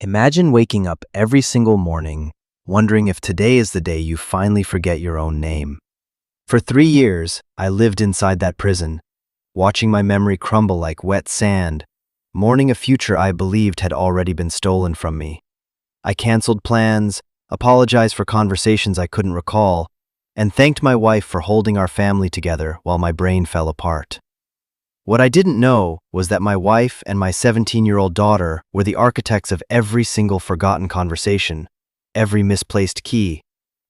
Imagine waking up every single morning, wondering if today is the day you finally forget your own name. For 3 years, I lived inside that prison, watching my memory crumble like wet sand, mourning a future I believed had already been stolen from me. I canceled plans, apologized for conversations I couldn't recall, and thanked my wife for holding our family together while my brain fell apart. What I didn't know was that my wife and my 17-year-old daughter were the architects of every single forgotten conversation, every misplaced key,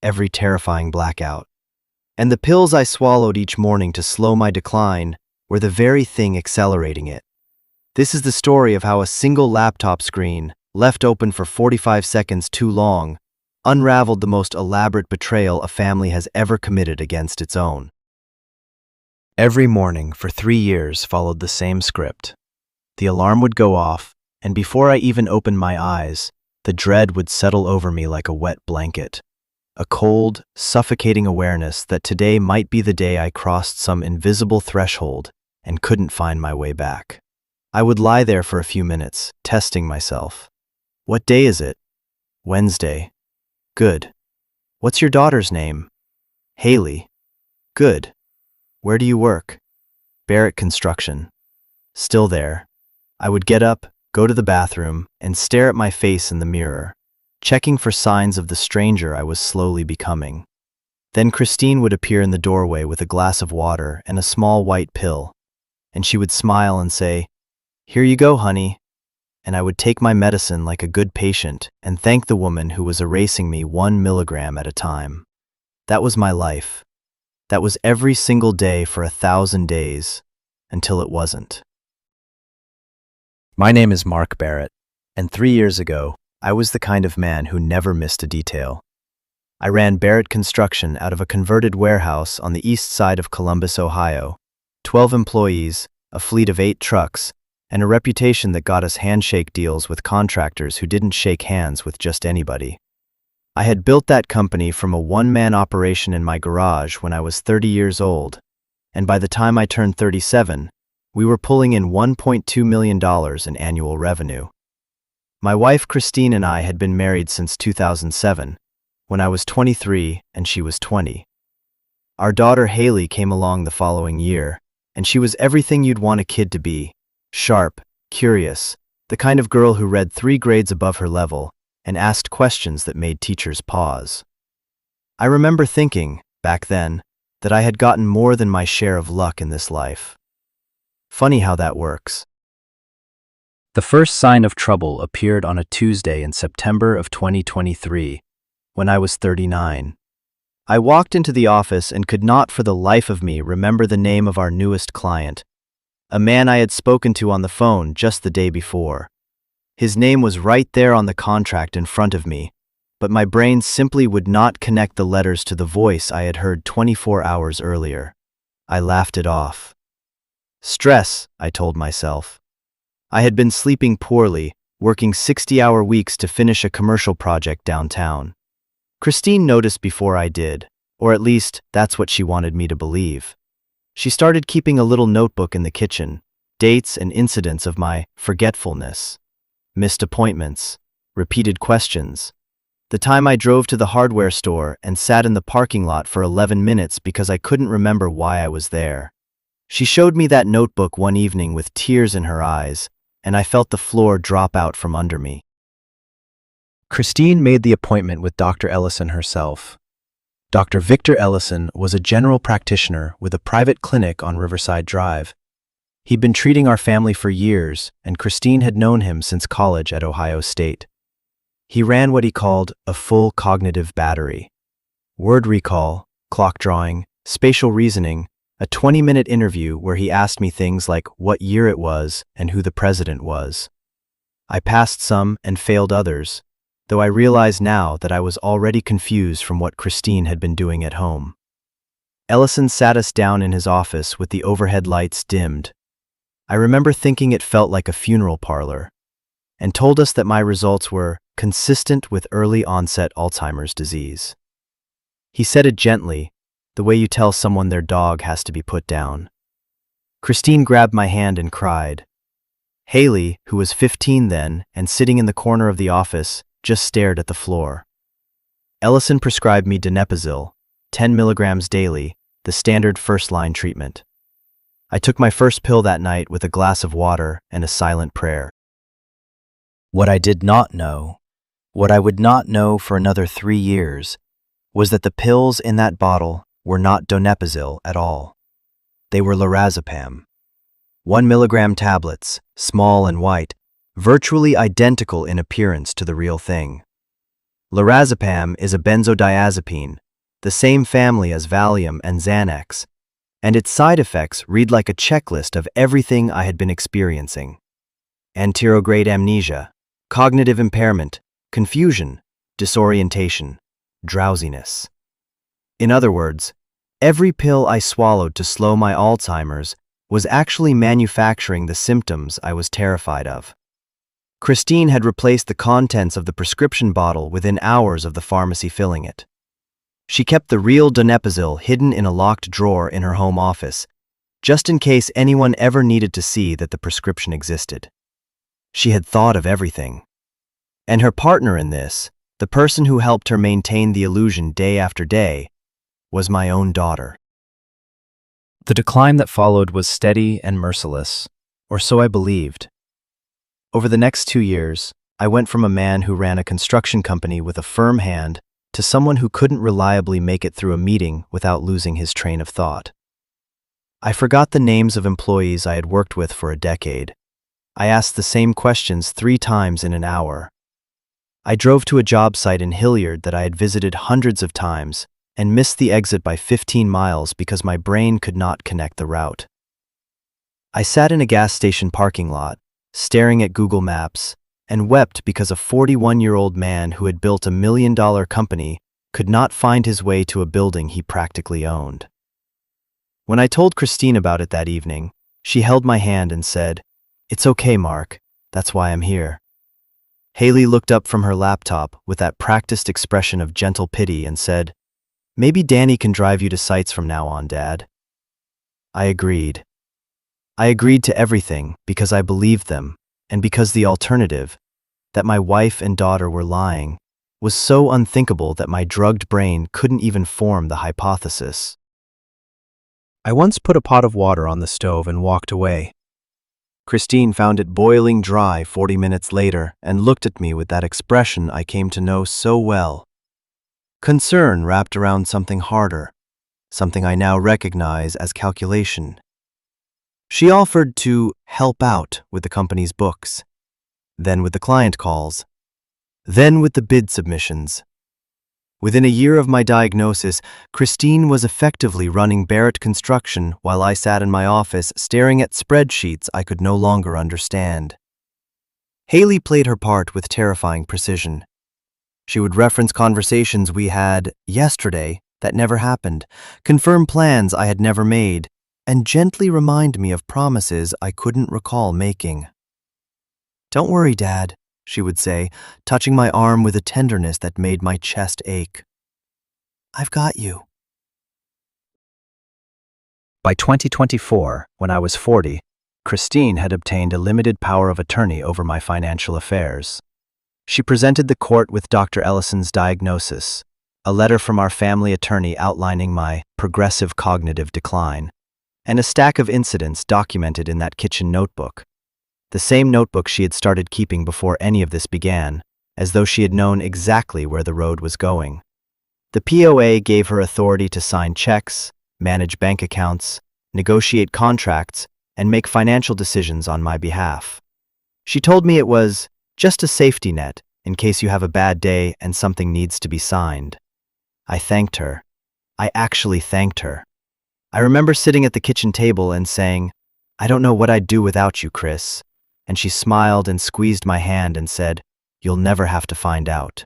every terrifying blackout. And the pills I swallowed each morning to slow my decline were the very thing accelerating it. This is the story of how a single laptop screen, left open for 45 seconds too long, unraveled the most elaborate betrayal a family has ever committed against its own. Every morning for 3 years followed the same script. The alarm would go off, and before I even opened my eyes, the dread would settle over me like a wet blanket. A cold, suffocating awareness that today might be the day I crossed some invisible threshold and couldn't find my way back. I would lie there for a few minutes, testing myself. What day is it? Wednesday. Good. What's your daughter's name? Hailey. Good. Where do you work? Barrett Construction. Still there. I would get up, go to the bathroom, and stare at my face in the mirror, checking for signs of the stranger I was slowly becoming. Then Christine would appear in the doorway with a glass of water and a small white pill, and she would smile and say, "Here you go, honey." And I would take my medicine like a good patient and thank the woman who was erasing me 1 milligram at a time. That was my life. That was every single day for 1,000 days, until it wasn't. My name is Mark Barrett, and 3 years ago, I was the kind of man who never missed a detail. I ran Barrett Construction out of a converted warehouse on the east side of Columbus, Ohio, 12 employees, a fleet of 8 trucks, and a reputation that got us handshake deals with contractors who didn't shake hands with just anybody. I had built that company from a one-man operation in my garage when I was 30 years old, and by the time I turned 37, we were pulling in $1.2 million in annual revenue. My wife Christine and I had been married since 2007, when I was 23 and she was 20. Our daughter Hailey came along the following year, and she was everything you'd want a kid to be: sharp, curious, the kind of girl who read 3 grades above her level and asked questions that made teachers pause. I remember thinking, back then, that I had gotten more than my share of luck in this life. Funny how that works. The first sign of trouble appeared on a Tuesday in September of 2023, when I was 39. I walked into the office and could not for the life of me remember the name of our newest client, a man I had spoken to on the phone just the day before. His name was right there on the contract in front of me, but my brain simply would not connect the letters to the voice I had heard 24 hours earlier. I laughed it off. Stress, I told myself. I had been sleeping poorly, working 60-hour weeks to finish a commercial project downtown. Christine noticed before I did, or at least that's what she wanted me to believe. She started keeping a little notebook in the kitchen, dates and incidents of my forgetfulness. Missed appointments, repeated questions. The time I drove to the hardware store and sat in the parking lot for 11 minutes because I couldn't remember why I was there. She showed me that notebook one evening with tears in her eyes, and I felt the floor drop out from under me. Christine made the appointment with Dr. Ellison herself. Dr. Victor Ellison was a general practitioner with a private clinic on Riverside Drive. He'd been treating our family for years, and Christine had known him since college at Ohio State. He ran what he called a full cognitive battery: word recall, clock drawing, spatial reasoning, a 20-minute interview where he asked me things like what year it was and who the president was. I passed some and failed others, though I realize now that I was already confused from what Christine had been doing at home. Ellison sat us down in his office with the overhead lights dimmed. I remember thinking it felt like a funeral parlor, and told us that my results were consistent with early-onset Alzheimer's disease. He said it gently, the way you tell someone their dog has to be put down. Christine grabbed my hand and cried, Hailey, who was 15 then and sitting in the corner of the office, just stared at the floor. Ellison prescribed me donepezil, 10 milligrams daily, the standard first-line treatment. I took my first pill that night with a glass of water and a silent prayer. What I did not know, what I would not know for another 3 years, was that the pills in that bottle were not donepezil at all. They were lorazepam. 1 milligram tablets, small and white, virtually identical in appearance to the real thing. Lorazepam is a benzodiazepine, the same family as Valium and Xanax, and its side effects read like a checklist of everything I had been experiencing. Anterograde amnesia, cognitive impairment, confusion, disorientation, drowsiness. In other words, every pill I swallowed to slow my Alzheimer's was actually manufacturing the symptoms I was terrified of. Christine had replaced the contents of the prescription bottle within hours of the pharmacy filling it. She kept the real donepezil hidden in a locked drawer in her home office, just in case anyone ever needed to see that the prescription existed. She had thought of everything. And her partner in this, the person who helped her maintain the illusion day after day, was my own daughter. The decline that followed was steady and merciless, or so I believed. Over the next 2 years, I went from a man who ran a construction company with a firm hand to someone who couldn't reliably make it through a meeting without losing his train of thought. I forgot the names of employees I had worked with for a decade. I asked the same questions 3 times in an hour. I drove to a job site in Hilliard that I had visited hundreds of times and missed the exit by 15 miles because my brain could not connect the route. I sat in a gas station parking lot, staring at Google Maps, and wept because a 41-year-old man who had built $1 million company could not find his way to a building he practically owned. When I told Christine about it that evening, she held my hand and said, "It's okay, Mark. That's why I'm here." Hailey looked up from her laptop with that practiced expression of gentle pity and said, "Maybe Danny can drive you to sites from now on, Dad." I agreed. I agreed to everything because I believed them, and because the alternative, that my wife and daughter were lying, was so unthinkable that my drugged brain couldn't even form the hypothesis. I once put a pot of water on the stove and walked away. Christine found it boiling dry 40 minutes later and looked at me with that expression I came to know so well. Concern wrapped around something harder, something I now recognize as calculation. She offered to help out with the company's books, then with the client calls, then with the bid submissions. Within a year of my diagnosis, Christine was effectively running Barrett Construction while I sat in my office staring at spreadsheets I could no longer understand. Hailey played her part with terrifying precision. She would reference conversations we had yesterday that never happened, confirm plans I had never made, and gently remind me of promises I couldn't recall making. "Don't worry, Dad," she would say, touching my arm with a tenderness that made my chest ache. "I've got you." By 2024, when I was 40, Christine had obtained a limited power of attorney over my financial affairs. She presented the court with Dr. Ellison's diagnosis, a letter from our family attorney outlining my progressive cognitive decline, and a stack of incidents documented in that kitchen notebook. The same notebook she had started keeping before any of this began, as though she had known exactly where the road was going. The POA gave her authority to sign checks, manage bank accounts, negotiate contracts, and make financial decisions on my behalf. She told me it was just a safety net in case you have a bad day and something needs to be signed. I thanked her. I actually thanked her. I remember sitting at the kitchen table and saying, "I don't know what I'd do without you, Chris." And she smiled and squeezed my hand and said, "You'll never have to find out."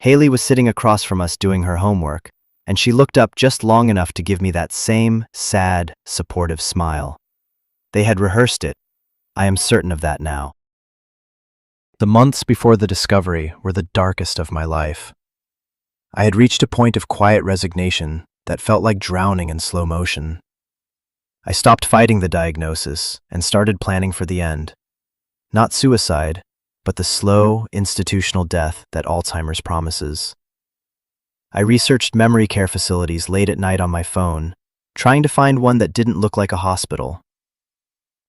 Hailey was sitting across from us doing her homework, and she looked up just long enough to give me that same sad, supportive smile. They had rehearsed it. I am certain of that now. The months before the discovery were the darkest of my life. I had reached a point of quiet resignation that felt like drowning in slow motion. I stopped fighting the diagnosis and started planning for the end. Not suicide, but the slow, institutional death that Alzheimer's promises. I researched memory care facilities late at night on my phone, trying to find one that didn't look like a hospital.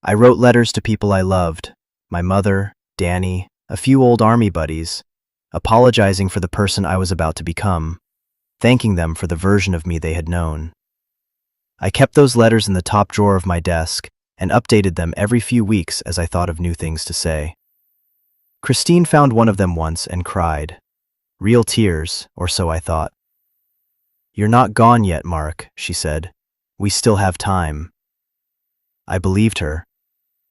I wrote letters to people I loved, my mother, Danny, a few old army buddies, apologizing for the person I was about to become, thanking them for the version of me they had known. I kept those letters in the top drawer of my desk and updated them every few weeks as I thought of new things to say. Christine found one of them once and cried. Real tears, or so I thought. "You're not gone yet, Mark," she said. "We still have time." I believed her.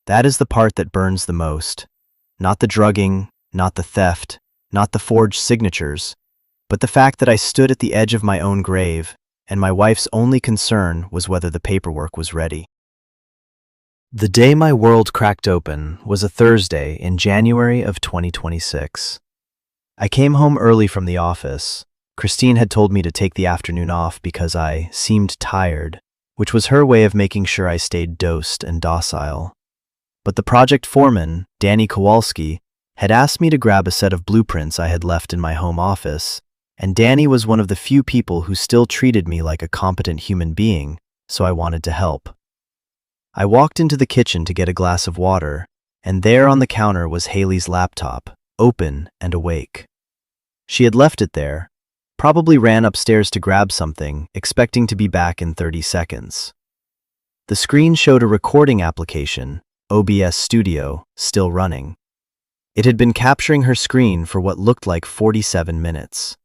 That is the part that burns the most. Not the drugging, not the theft, not the forged signatures, but the fact that I stood at the edge of my own grave, and my wife's only concern was whether the paperwork was ready. The day my world cracked open was a Thursday in January of 2026. I came home early from the office. Christine had told me to take the afternoon off because I seemed tired, which was her way of making sure I stayed dosed and docile. But the project foreman, Danny Kowalski, had asked me to grab a set of blueprints I had left in my home office, and Danny was one of the few people who still treated me like a competent human being, so I wanted to help. I walked into the kitchen to get a glass of water, and there on the counter was Hailey's laptop, open and awake. She had left it there, probably ran upstairs to grab something, expecting to be back in 30 seconds. The screen showed a recording application, OBS Studio, still running. It had been capturing her screen for what looked like 47 minutes.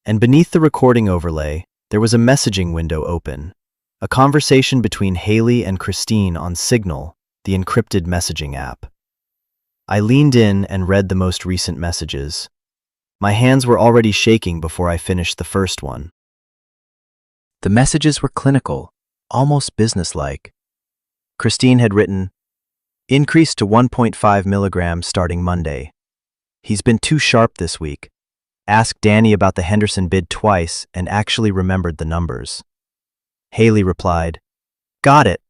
And beneath the recording overlay, there was a messaging window open, a conversation between Hailey and Christine on Signal, the encrypted messaging app. I leaned in and read the most recent messages. My hands were already shaking before I finished the first one. The messages were clinical, almost businesslike. Christine had written, "Increase to 1.5 milligrams starting Monday. He's been too sharp this week. Asked Danny about the Henderson bid twice and actually remembered the numbers." Hailey replied, "Got it.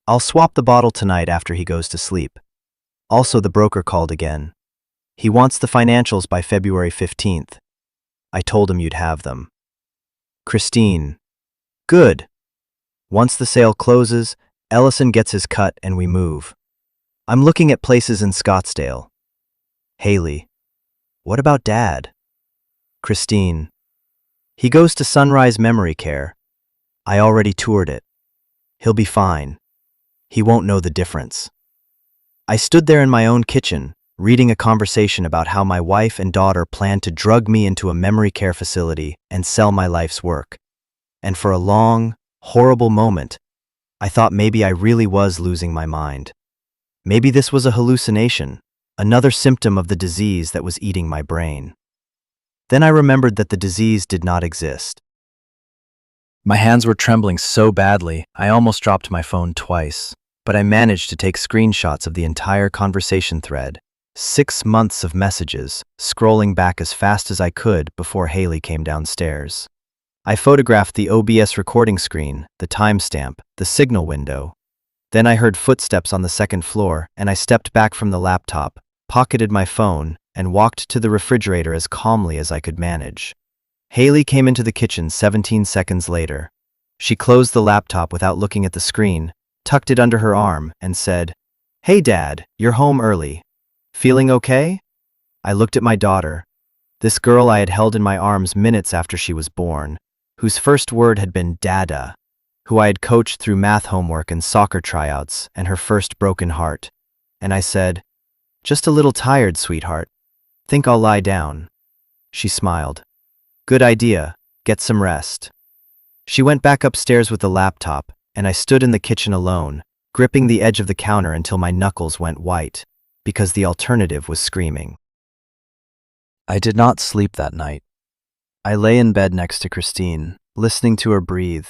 I'll swap the bottle tonight after he goes to sleep." Also, the broker called again. "He wants the financials by February 15th. I told him you'd have them." Christine, "Good. Once the sale closes, Ellison gets his cut and we move. I'm looking at places in Scottsdale." Hailey, "What about Dad?" Christine, "He goes to Sunrise Memory Care. I already toured it. He'll be fine. He won't know the difference." I stood there in my own kitchen, reading a conversation about how my wife and daughter planned to drug me into a memory care facility and sell my life's work. And for a long, horrible moment, I thought maybe I really was losing my mind. Maybe this was a hallucination, another symptom of the disease that was eating my brain. Then I remembered that the disease did not exist. My hands were trembling so badly, I almost dropped my phone twice, but I managed to take screenshots of the entire conversation thread. 6 months of messages, scrolling back as fast as I could before Hailey came downstairs. I photographed the OBS recording screen, the timestamp, the signal window. Then I heard footsteps on the second floor, and I stepped back from the laptop, pocketed my phone, and walked to the refrigerator as calmly as I could manage. Hailey came into the kitchen 17 seconds later. She closed the laptop without looking at the screen, tucked it under her arm, and said, "Hey Dad, you're home early. Feeling okay?" I looked at my daughter, this girl I had held in my arms minutes after she was born, whose first word had been Dada, who I had coached through math homework and soccer tryouts, and her first broken heart. And I said, "Just a little tired, sweetheart. Think I'll lie down." She smiled. "Good idea. Get some rest." She went back upstairs with the laptop, and I stood in the kitchen alone, gripping the edge of the counter until my knuckles went white, because the alternative was screaming. I did not sleep that night. I lay in bed next to Christine, listening to her breathe,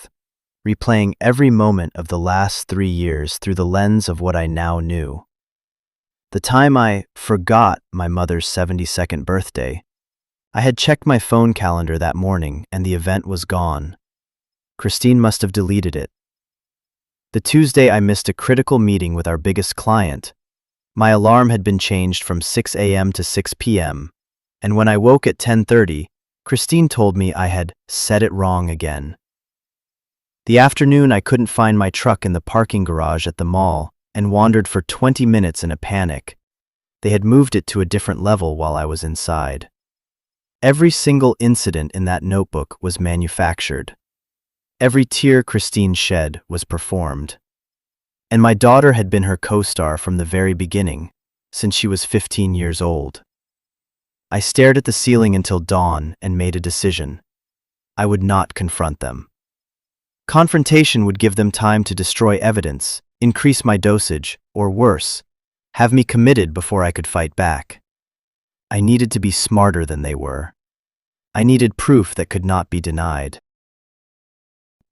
replaying every moment of the last 3 years through the lens of what I now knew. The time I forgot my mother's 72nd birthday, I had checked my phone calendar that morning and the event was gone. Christine must have deleted it. The Tuesday I missed a critical meeting with our biggest client, My alarm had been changed from 6 a.m. to 6 p.m., and when I woke at 10:30, Christine told me I had said it wrong again. The afternoon I couldn't find my truck in the parking garage at the mall and wandered for 20 minutes in a panic. They had moved it to a different level while I was inside. Every single incident in that notebook was manufactured. Every tear Christine shed was performed. And my daughter had been her co-star from the very beginning, since she was 15 years old. I stared at the ceiling until dawn and made a decision. I would not confront them. Confrontation would give them time to destroy evidence, increase my dosage, or worse, have me committed before I could fight back. I needed to be smarter than they were. I needed proof that could not be denied.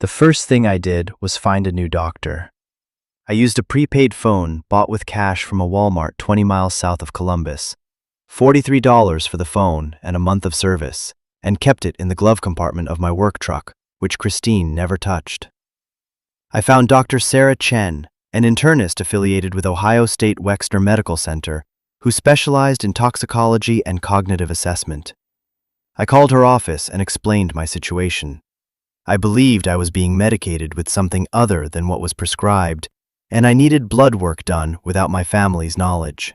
The first thing I did was find a new doctor. I used a prepaid phone bought with cash from a Walmart 20 miles south of Columbus, $43 for the phone and a month of service, and kept it in the glove compartment of my work truck, which Christine never touched. I found Dr. Sarah Chen, an internist affiliated with Ohio State Wexner Medical Center, who specialized in toxicology and cognitive assessment. I called her office and explained my situation. I believed I was being medicated with something other than what was prescribed, and I needed blood work done without my family's knowledge.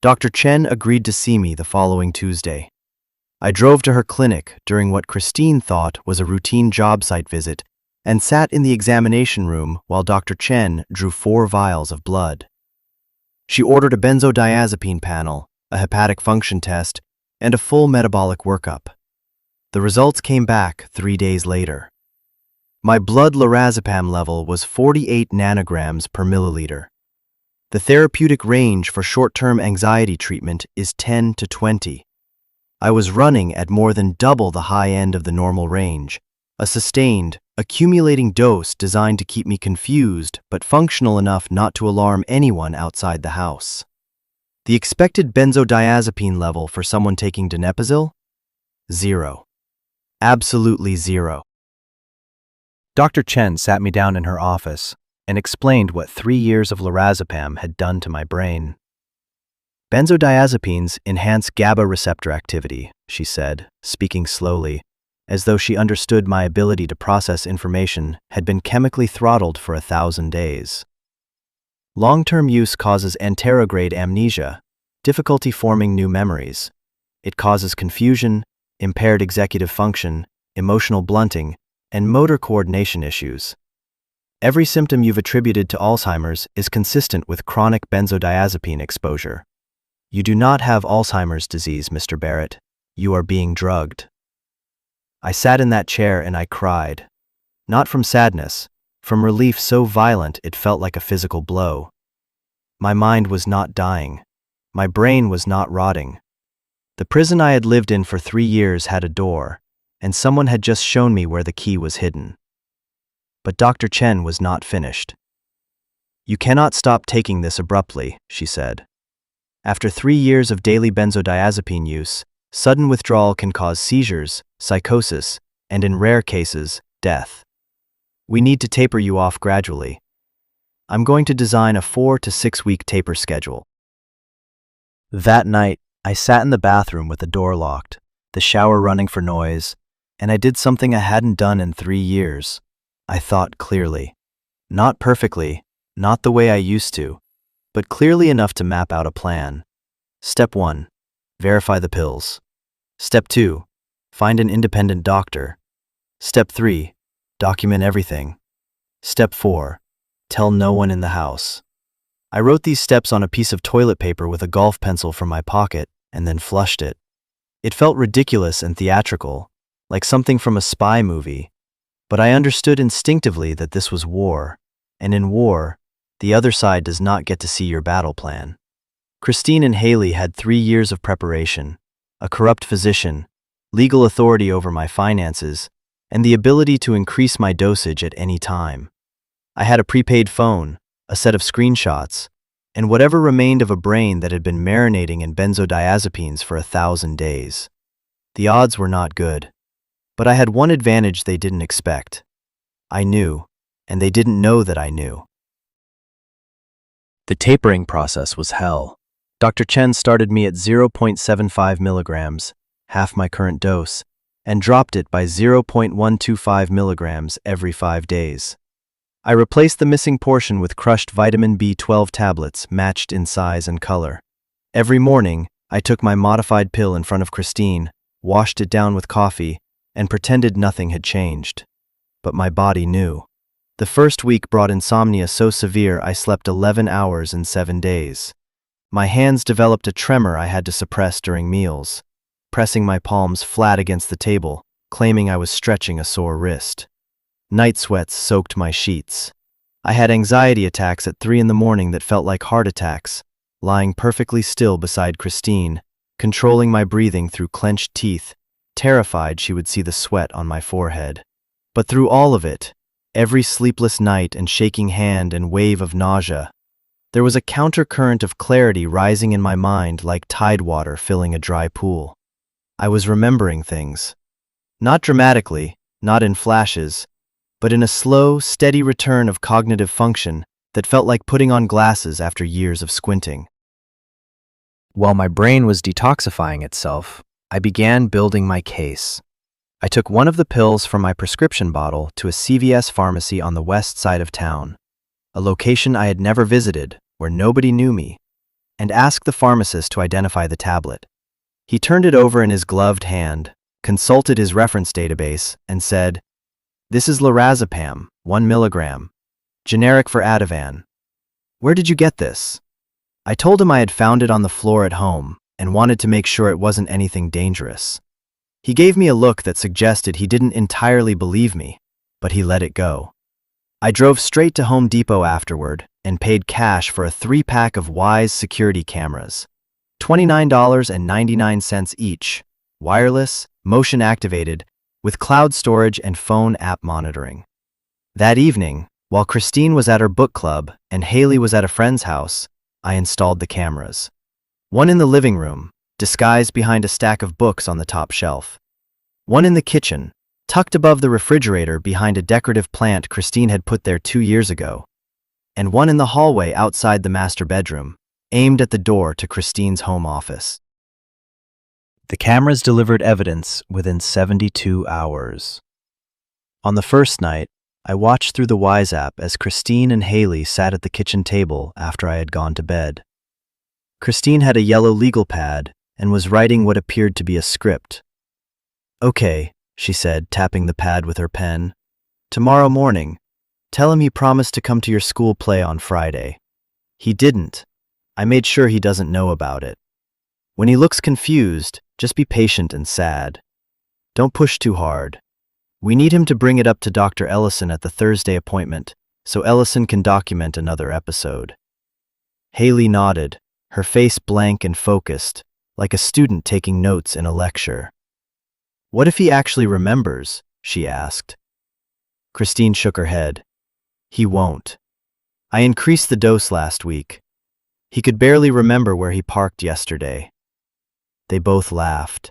Dr. Chen agreed to see me the following Tuesday. I drove to her clinic during what Christine thought was a routine job site visit and sat in the examination room while Dr. Chen drew 4 vials of blood. She ordered a benzodiazepine panel, a hepatic function test, and a full metabolic workup. The results came back 3 days later. My blood lorazepam level was 48 nanograms per milliliter. The therapeutic range for short-term anxiety treatment is 10 to 20. I was running at more than double the high end of the normal range, a sustained, accumulating dose designed to keep me confused but functional enough not to alarm anyone outside the house. The expected benzodiazepine level for someone taking donepezil? 0. Absolutely 0. Dr. Chen sat me down in her office and explained what 3 years of lorazepam had done to my brain. Benzodiazepines enhance GABA receptor activity, she said, speaking slowly, as though she understood my ability to process information had been chemically throttled for 1,000 days. Long-term use causes anterograde amnesia, difficulty forming new memories. It causes confusion, impaired executive function, emotional blunting, and motor coordination issues. Every symptom you've attributed to Alzheimer's is consistent with chronic benzodiazepine exposure. You do not have Alzheimer's disease, Mr. Barrett. You are being drugged. I sat in that chair and I cried. Not from sadness, from relief so violent it felt like a physical blow. My mind was not dying. My brain was not rotting. The prison I had lived in for 3 years had a door, and someone had just shown me where the key was hidden. But Dr. Chen was not finished. You cannot stop taking this abruptly, she said. After 3 years of daily benzodiazepine use, sudden withdrawal can cause seizures, psychosis, and in rare cases, death. We need to taper you off gradually. I'm going to design a 4 to 6 week taper schedule. That night, I sat in the bathroom with the door locked, the shower running for noise, and I did something I hadn't done in 3 years. I thought clearly. Not perfectly, not the way I used to, but clearly enough to map out a plan. Step 1. Verify the pills. Step 2. Find an independent doctor. Step 3. Document everything. Step 4. Tell no one in the house. I wrote these steps on a piece of toilet paper with a golf pencil from my pocket and then flushed it. It felt ridiculous and theatrical, like something from a spy movie, but I understood instinctively that this was war, and in war, the other side does not get to see your battle plan. Christine and Hailey had 3 years of preparation, a corrupt physician, legal authority over my finances, and the ability to increase my dosage at any time. I had a prepaid phone, a set of screenshots, and whatever remained of a brain that had been marinating in benzodiazepines for 1,000 days. The odds were not good, but I had one advantage they didn't expect. I knew, and they didn't know that I knew. The tapering process was hell. Dr. Chen started me at 0.75 milligrams, half my current dose, and dropped it by 0.125 milligrams every 5 days. I replaced the missing portion with crushed vitamin B12 tablets matched in size and color. Every morning, I took my modified pill in front of Christine, washed it down with coffee, and pretended nothing had changed. But my body knew. The first week brought insomnia so severe I slept 11 hours in 7 days. My hands developed a tremor I had to suppress during meals, pressing my palms flat against the table, claiming I was stretching a sore wrist. Night sweats soaked my sheets. I had anxiety attacks at 3 in the morning that felt like heart attacks, lying perfectly still beside Christine, controlling my breathing through clenched teeth, terrified she would see the sweat on my forehead. But through all of it, every sleepless night and shaking hand and wave of nausea, there was a countercurrent of clarity rising in my mind like tidewater filling a dry pool. I was remembering things. Not dramatically, not in flashes, but in a slow, steady return of cognitive function that felt like putting on glasses after years of squinting. While my brain was detoxifying itself, I began building my case. I took one of the pills from my prescription bottle to a CVS pharmacy on the west side of town, a location I had never visited, where nobody knew me, and asked the pharmacist to identify the tablet. He turned it over in his gloved hand, consulted his reference database, and said, "This is lorazepam, 1 milligram, generic for Ativan. Where did you get this?" I told him I had found it on the floor at home and wanted to make sure it wasn't anything dangerous. He gave me a look that suggested he didn't entirely believe me, but he let it go. I drove straight to Home Depot afterward and paid cash for a 3-pack of Wise security cameras, $29.99 each, wireless, motion-activated, with cloud storage and phone app monitoring. That evening, while Christine was at her book club and Hailey was at a friend's house, I installed the cameras. One in the living room, disguised behind a stack of books on the top shelf. One in the kitchen, tucked above the refrigerator behind a decorative plant Christine had put there 2 years ago. And one in the hallway outside the master bedroom, aimed at the door to Christine's home office. The cameras delivered evidence within 72 hours. On the first night, I watched through the Wise app as Christine and Hailey sat at the kitchen table after I had gone to bed. Christine had a yellow legal pad and was writing what appeared to be a script. "Okay," she said, tapping the pad with her pen. "Tomorrow morning, tell him he promised to come to your school play on Friday. He didn't. I made sure he doesn't know about it. When he looks confused, just be patient and sad. Don't push too hard. We need him to bring it up to Dr. Ellison at the Thursday appointment, so Ellison can document another episode." Hailey nodded, her face blank and focused, like a student taking notes in a lecture. "What if he actually remembers?" she asked. Christine shook her head. "He won't. I increased the dose last week. He could barely remember where he parked yesterday." They both laughed.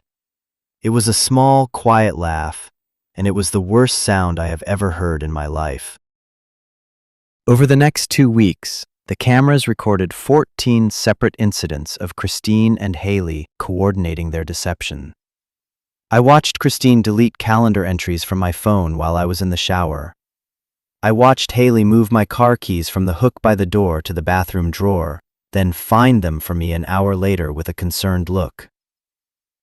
It was a small, quiet laugh, and it was the worst sound I have ever heard in my life. Over the next 2 weeks, the cameras recorded 14 separate incidents of Christine and Hailey coordinating their deception. I watched Christine delete calendar entries from my phone while I was in the shower. I watched Hailey move my car keys from the hook by the door to the bathroom drawer, then find them for me an hour later with a concerned look.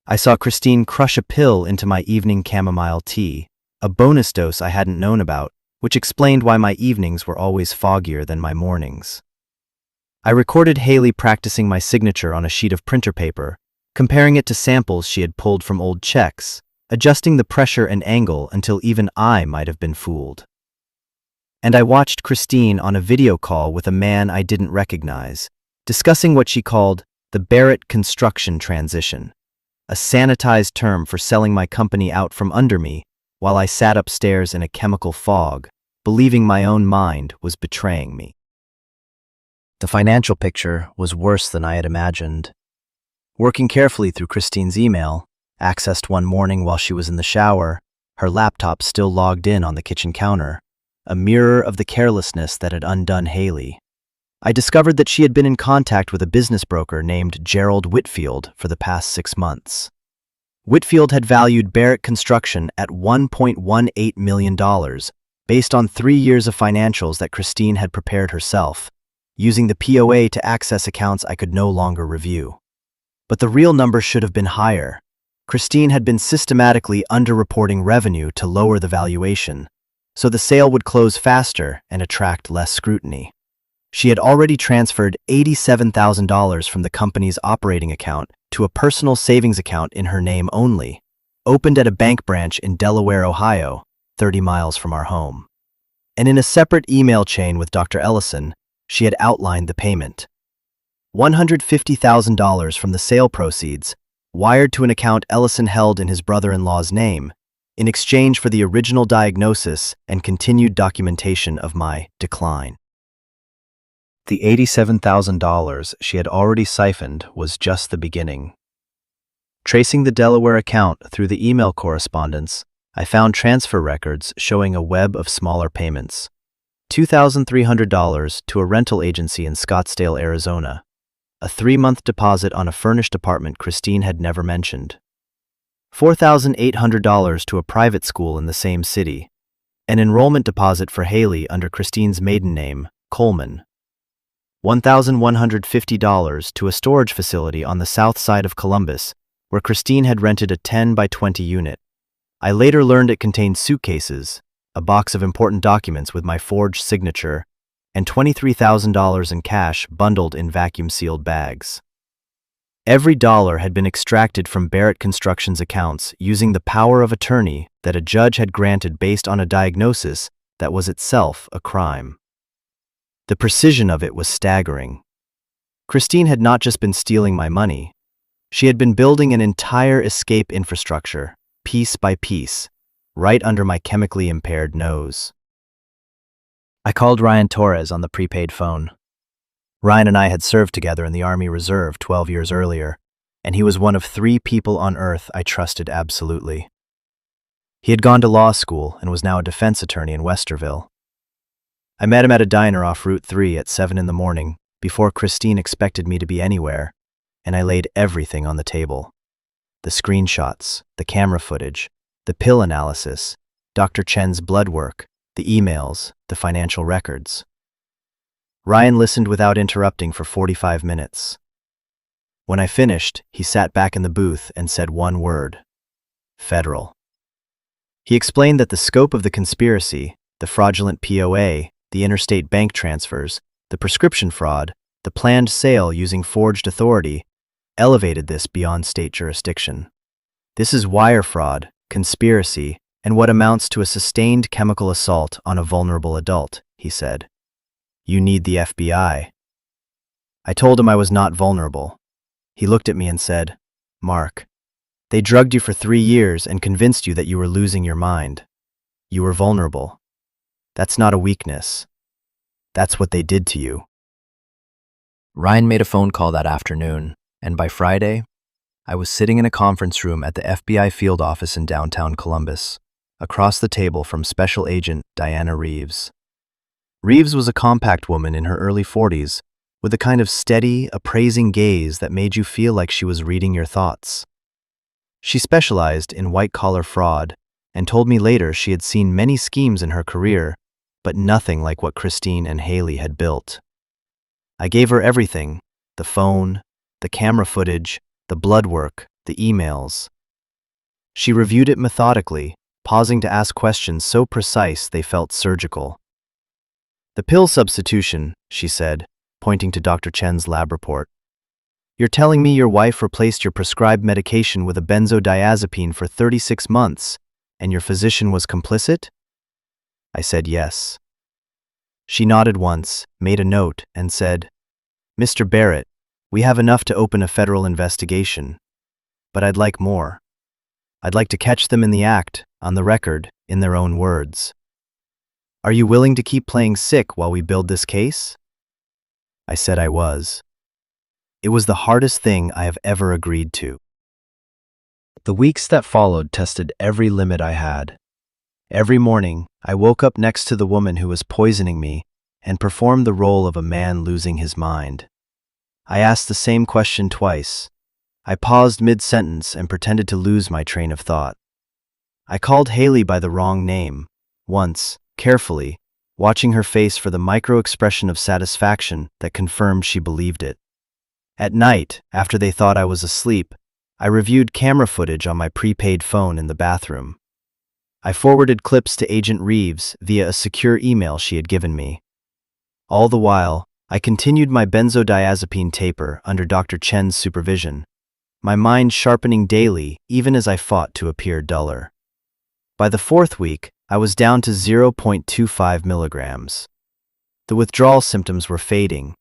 I saw Christine crush a pill into my evening chamomile tea, a bonus dose I hadn't known about, which explained why my evenings were always foggier than my mornings. I recorded Hailey practicing my signature on a sheet of printer paper, comparing it to samples she had pulled from old checks, adjusting the pressure and angle until even I might have been fooled. And I watched Christine on a video call with a man I didn't recognize, discussing what she called the Barrett construction transition, a sanitized term for selling my company out from under me while I sat upstairs in a chemical fog, believing my own mind was betraying me. The financial picture was worse than I had imagined. Working carefully through Christine's email, accessed one morning while she was in the shower, her laptop still logged in on the kitchen counter, a mirror of the carelessness that had undone Hailey. I discovered that she had been in contact with a business broker named Gerald Whitfield for the past 6 months. Whitfield had valued Barrett Construction at $1.18 million, based on 3 years of financials that Christine had prepared herself, using the POA to access accounts I could no longer review. But the real number should have been higher. Christine had been systematically underreporting revenue to lower the valuation, so the sale would close faster and attract less scrutiny. She had already transferred $87,000 from the company's operating account to a personal savings account in her name only, opened at a bank branch in Delaware, Ohio, 30 miles from our home. And in a separate email chain with Dr. Ellison, she had outlined the payment. $150,000 from the sale proceeds, wired to an account Ellison held in his brother-in-law's name, in exchange for the original diagnosis and continued documentation of my decline. The $87,000 she had already siphoned was just the beginning. Tracing the Delaware account through the email correspondence, I found transfer records showing a web of smaller payments. $2,300 to a rental agency in Scottsdale, Arizona, a 3-month deposit on a furnished apartment Christine had never mentioned, $4,800 to a private school in the same city, an enrollment deposit for Hailey under Christine's maiden name, Coleman, $1,150 to a storage facility on the south side of Columbus, where Christine had rented a 10 by 20 unit. I later learned it contained suitcases, a box of important documents with my forged signature, and $23,000 in cash bundled in vacuum-sealed bags. Every dollar had been extracted from Barrett Construction's accounts using the power of attorney that a judge had granted based on a diagnosis that was itself a crime. The precision of it was staggering. Christine had not just been stealing my money. She had been building an entire escape infrastructure, piece by piece, right under my chemically impaired nose. I called Ryan Torres on the prepaid phone. Ryan and I had served together in the Army Reserve 12 years earlier, and he was one of 3 people on Earth I trusted absolutely. He had gone to law school and was now a defense attorney in Westerville. I met him at a diner off Route 3 at 7 in the morning, before Christine expected me to be anywhere, and I laid everything on the table. The screenshots, the camera footage, the pill analysis, Dr. Chen's blood work, the emails, the financial records. Ryan listened without interrupting for 45 minutes. When I finished, he sat back in the booth and said one word: federal. He explained that the scope of the conspiracy, the fraudulent POA, the interstate bank transfers, the prescription fraud, the planned sale using forged authority, elevated this beyond state jurisdiction. This is wire fraud, conspiracy, and what amounts to a sustained chemical assault on a vulnerable adult, he said. You need the FBI. I told him I was not vulnerable. He looked at me and said, Mark, they drugged you for 3 years and convinced you that you were losing your mind. You were vulnerable. That's not a weakness. That's what they did to you. Ryan made a phone call that afternoon, and by Friday, I was sitting in a conference room at the FBI field office in downtown Columbus, across the table from Special Agent Diana Reeves. Reeves was a compact woman in her early 40s, with a kind of steady, appraising gaze that made you feel like she was reading your thoughts. She specialized in white-collar fraud and told me later she had seen many schemes in her career, but nothing like what Christine and Hailey had built. I gave her everything: the phone, the camera footage, the blood work, the emails. She reviewed it methodically, pausing to ask questions so precise they felt surgical. The pill substitution, she said, pointing to Dr. Chen's lab report. You're telling me your wife replaced your prescribed medication with a benzodiazepine for 36 months, and your physician was complicit? I said yes. She nodded once, made a note, and said, Mr. Barrett, we have enough to open a federal investigation, but I'd like more. I'd like to catch them in the act, on the record, in their own words. Are you willing to keep playing sick while we build this case? I said I was. It was the hardest thing I have ever agreed to. The weeks that followed tested every limit I had. Every morning, I woke up next to the woman who was poisoning me and performed the role of a man losing his mind. I asked the same question twice. I paused mid-sentence and pretended to lose my train of thought. I called Hailey by the wrong name, once, carefully, watching her face for the micro-expression of satisfaction that confirmed she believed it. At night, after they thought I was asleep, I reviewed camera footage on my prepaid phone in the bathroom. I forwarded clips to Agent Reeves via a secure email she had given me. All the while, I continued my benzodiazepine taper under Dr. Chen's supervision, my mind sharpening daily even as I fought to appear duller. By the 4th week, I was down to 0.25 milligrams. The withdrawal symptoms were fading.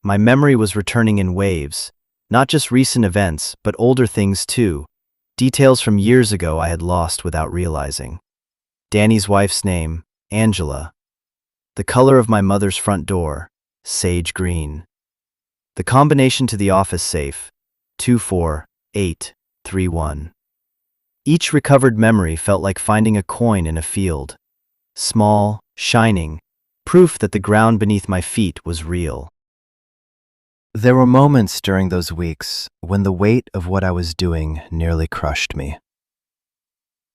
My memory was returning in waves, not just recent events, but older things too, details from years ago I had lost without realizing. Danny's wife's name, Angela. The color of my mother's front door, sage green. The combination to the office safe, 24831. Each recovered memory felt like finding a coin in a field. Small, shining, proof that the ground beneath my feet was real. There were moments during those weeks when the weight of what I was doing nearly crushed me.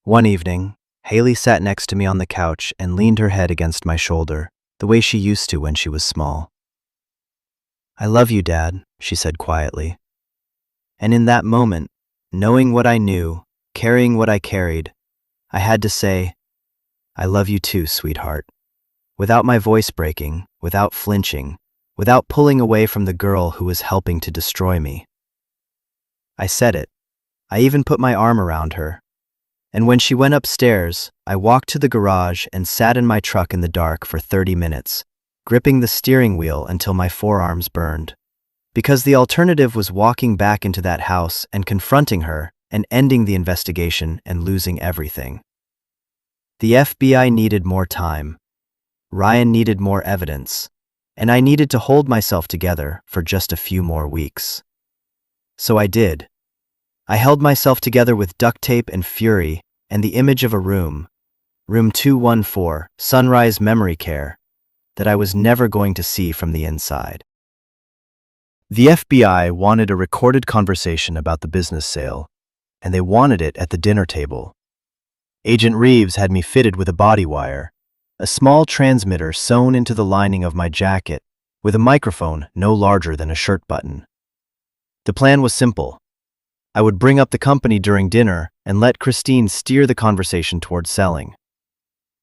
One evening, Hailey sat next to me on the couch and leaned her head against my shoulder, the way she used to when she was small. "I love you, Dad," she said quietly. And in that moment, knowing what I knew, carrying what I carried, I had to say, "I love you too, sweetheart," without my voice breaking, without flinching, without pulling away from the girl who was helping to destroy me. I said it. I even put my arm around her. And when she went upstairs, I walked to the garage and sat in my truck in the dark for 30 minutes, gripping the steering wheel until my forearms burned. Because the alternative was walking back into that house and confronting her and ending the investigation and losing everything. The FBI needed more time. Ryan needed more evidence. And I needed to hold myself together for just a few more weeks. So I did. I held myself together with duct tape and fury and the image of a room 214, Sunrise Memory Care, that I was never going to see from the inside. The FBI wanted a recorded conversation about the business sale, and they wanted it at the dinner table. Agent Reeves had me fitted with a body wire, a small transmitter sewn into the lining of my jacket, with a microphone no larger than a shirt button. The plan was simple. I would bring up the company during dinner and let Christine steer the conversation toward selling.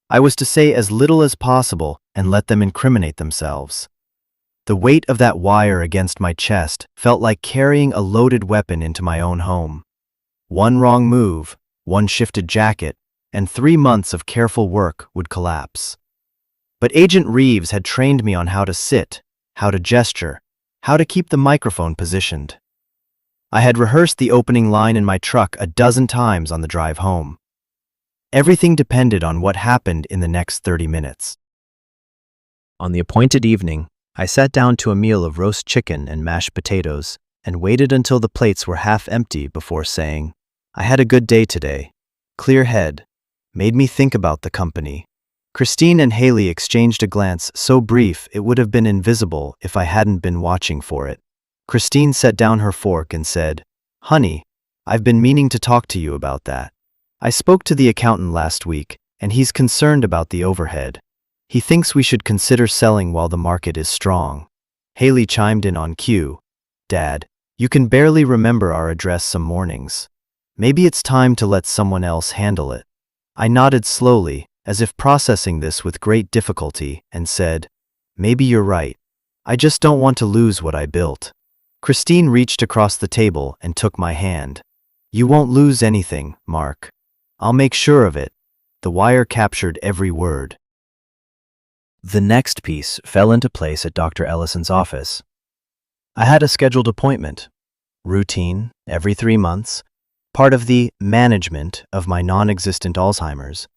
I was to say as little as possible and let them incriminate themselves. The weight of that wire against my chest felt like carrying a loaded weapon into my own home. One wrong move, one shifted jacket, and 3 months of careful work would collapse. But Agent Reeves had trained me on how to sit, how to gesture, how to keep the microphone positioned. I had rehearsed the opening line in my truck a dozen times on the drive home. Everything depended on what happened in the next 30 minutes. On the appointed evening, I sat down to a meal of roast chicken and mashed potatoes and waited until the plates were half empty before saying, "I had a good day today. Clear head. Made me think about the company." Christine and Hailey exchanged a glance so brief it would have been invisible if I hadn't been watching for it. Christine set down her fork and said, "Honey, I've been meaning to talk to you about that. I spoke to the accountant last week, and he's concerned about the overhead. He thinks we should consider selling while the market is strong." Hailey chimed in on cue. "Dad, you can barely remember our address some mornings. Maybe it's time to let someone else handle it." I nodded slowly, as if processing this with great difficulty, and said, "Maybe you're right. I just don't want to lose what I built." Christine reached across the table and took my hand. "You won't lose anything, Mark. I'll make sure of it." The wire captured every word. The next piece fell into place at Dr. Ellison's office. I had a scheduled appointment. Routine, every 3 months, part of the management of my non-existent Alzheimer's.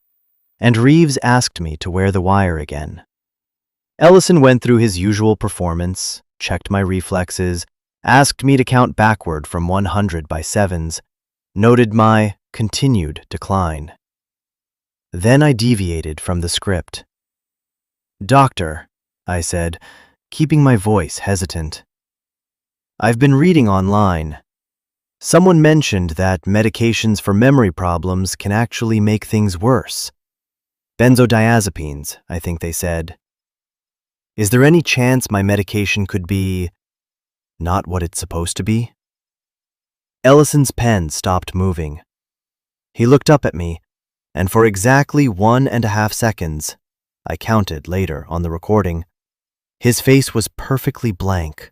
And Reeves asked me to wear the wire again. Ellison went through his usual performance, checked my reflexes, asked me to count backward from 100 by sevens, noted my continued decline. Then I deviated from the script. "Doctor, I said, keeping my voice hesitant. I've been reading online. Someone mentioned that medications for memory problems can actually make things worse. Benzodiazepines, I think they said. Is there any chance my medication could be not what it's supposed to be? Ellison's pen stopped moving. He looked up at me, and for exactly 1.5 seconds, I counted later on the recording, his face was perfectly blank.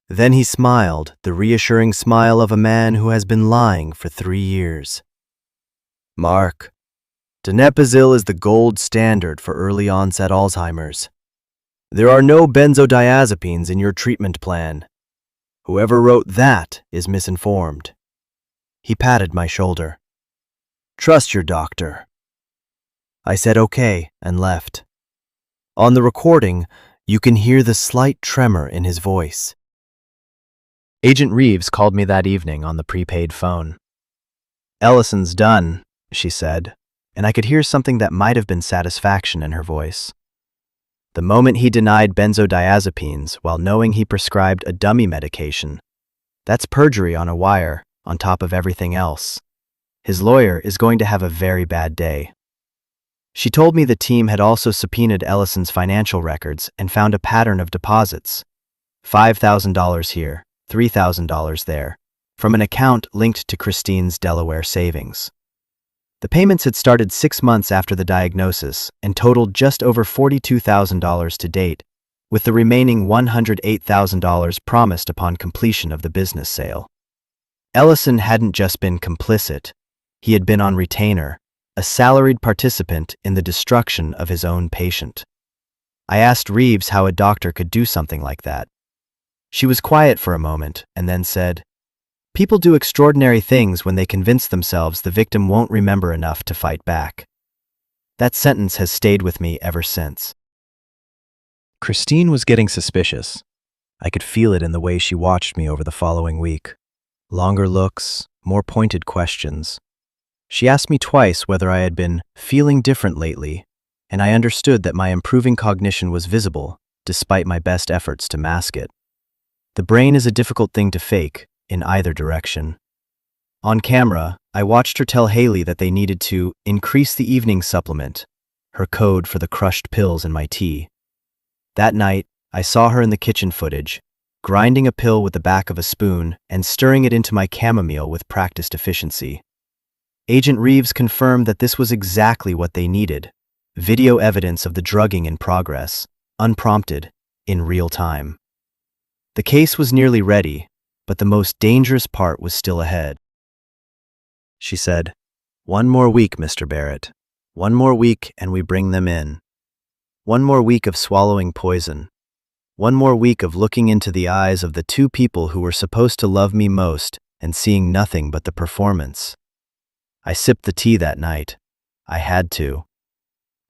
Then he smiled, the reassuring smile of a man who has been lying for 3 years. Mark, donepezil is the gold standard for early-onset Alzheimer's. There are no benzodiazepines in your treatment plan. Whoever wrote that is misinformed. He patted my shoulder. Trust your doctor. I said okay and left. On the recording, you can hear the slight tremor in his voice. Agent Reeves called me that evening on the prepaid phone. Ellison's done, she said, and I could hear something that might have been satisfaction in her voice. The moment he denied benzodiazepines while knowing he prescribed a dummy medication, that's perjury on a wire on top of everything else. His lawyer is going to have a very bad day. She told me the team had also subpoenaed Ellison's financial records and found a pattern of deposits. $5,000 here, $3,000 there, from an account linked to Christine's Delaware savings. The payments had started 6 months after the diagnosis and totaled just over $42,000 to date, with the remaining $108,000 promised upon completion of the business sale. Ellison hadn't just been complicit, he had been on retainer, a salaried participant in the destruction of his own patient. I asked Reeves how a doctor could do something like that. She was quiet for a moment and then said, "People do extraordinary things when they convince themselves the victim won't remember enough to fight back." That sentence has stayed with me ever since. Christine was getting suspicious. I could feel it in the way she watched me over the following week. Longer looks, more pointed questions. She asked me twice whether I had been feeling different lately, and I understood that my improving cognition was visible, despite my best efforts to mask it. The brain is a difficult thing to fake, in either direction. On camera, I watched her tell Hailey that they needed to increase the evening supplement, her code for the crushed pills in my tea. That night, I saw her in the kitchen footage, grinding a pill with the back of a spoon and stirring it into my chamomile with practiced efficiency. Agent Reeves confirmed that this was exactly what they needed, video evidence of the drugging in progress, unprompted, in real time. The case was nearly ready, but the most dangerous part was still ahead. She said, "One more week, Mr. Barrett. One more week and we bring them in. One more week of swallowing poison. One more week of looking into the eyes of the 2 people who were supposed to love me most and seeing nothing but the performance." I sipped the tea that night. I had to.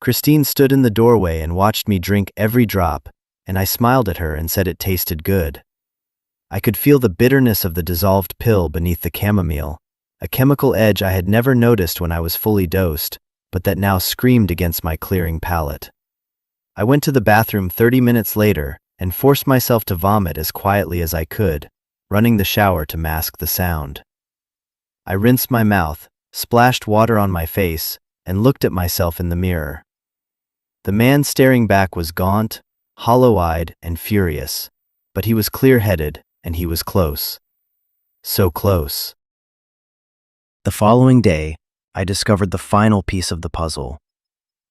Christine stood in the doorway and watched me drink every drop, and I smiled at her and said it tasted good. I could feel the bitterness of the dissolved pill beneath the chamomile, a chemical edge I had never noticed when I was fully dosed, but that now screamed against my clearing palate. I went to the bathroom 30 minutes later and forced myself to vomit as quietly as I could, running the shower to mask the sound. I rinsed my mouth, splashed water on my face, and looked at myself in the mirror. The man staring back was gaunt, hollow-eyed, and furious, but he was clear-headed, and he was close. So close. The following day, I discovered the final piece of the puzzle.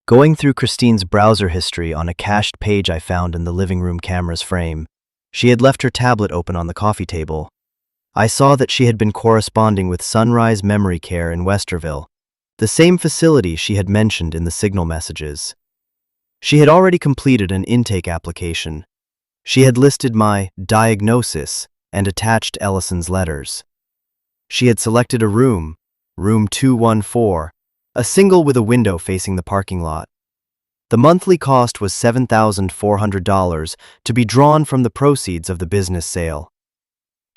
Going through Christine's browser history on a cached page I found in the living room camera's frame, she had left her tablet open on the coffee table. I saw that she had been corresponding with Sunrise Memory Care in Westerville, the same facility she had mentioned in the signal messages. She had already completed an intake application. She had listed my diagnosis and attached Ellison's letters. She had selected a room, room 214, a single with a window facing the parking lot. The monthly cost was $7,400 to be drawn from the proceeds of the business sale.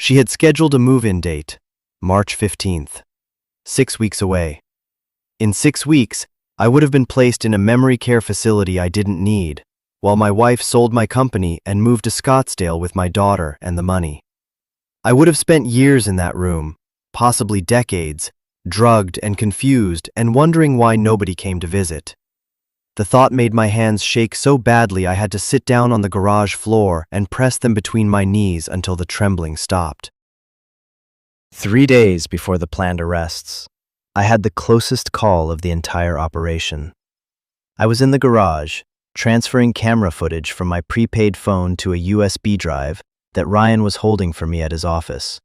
She had scheduled a move-in date, March 15th, 6 weeks away. In 6 weeks, I would have been placed in a memory care facility I didn't need, while my wife sold my company and moved to Scottsdale with my daughter and the money. I would have spent years in that room, possibly decades, drugged and confused and wondering why nobody came to visit. The thought made my hands shake so badly I had to sit down on the garage floor and press them between my knees until the trembling stopped. 3 days before the planned arrests, I had the closest call of the entire operation. I was in the garage, transferring camera footage from my prepaid phone to a USB drive that Ryan was holding for me at his office.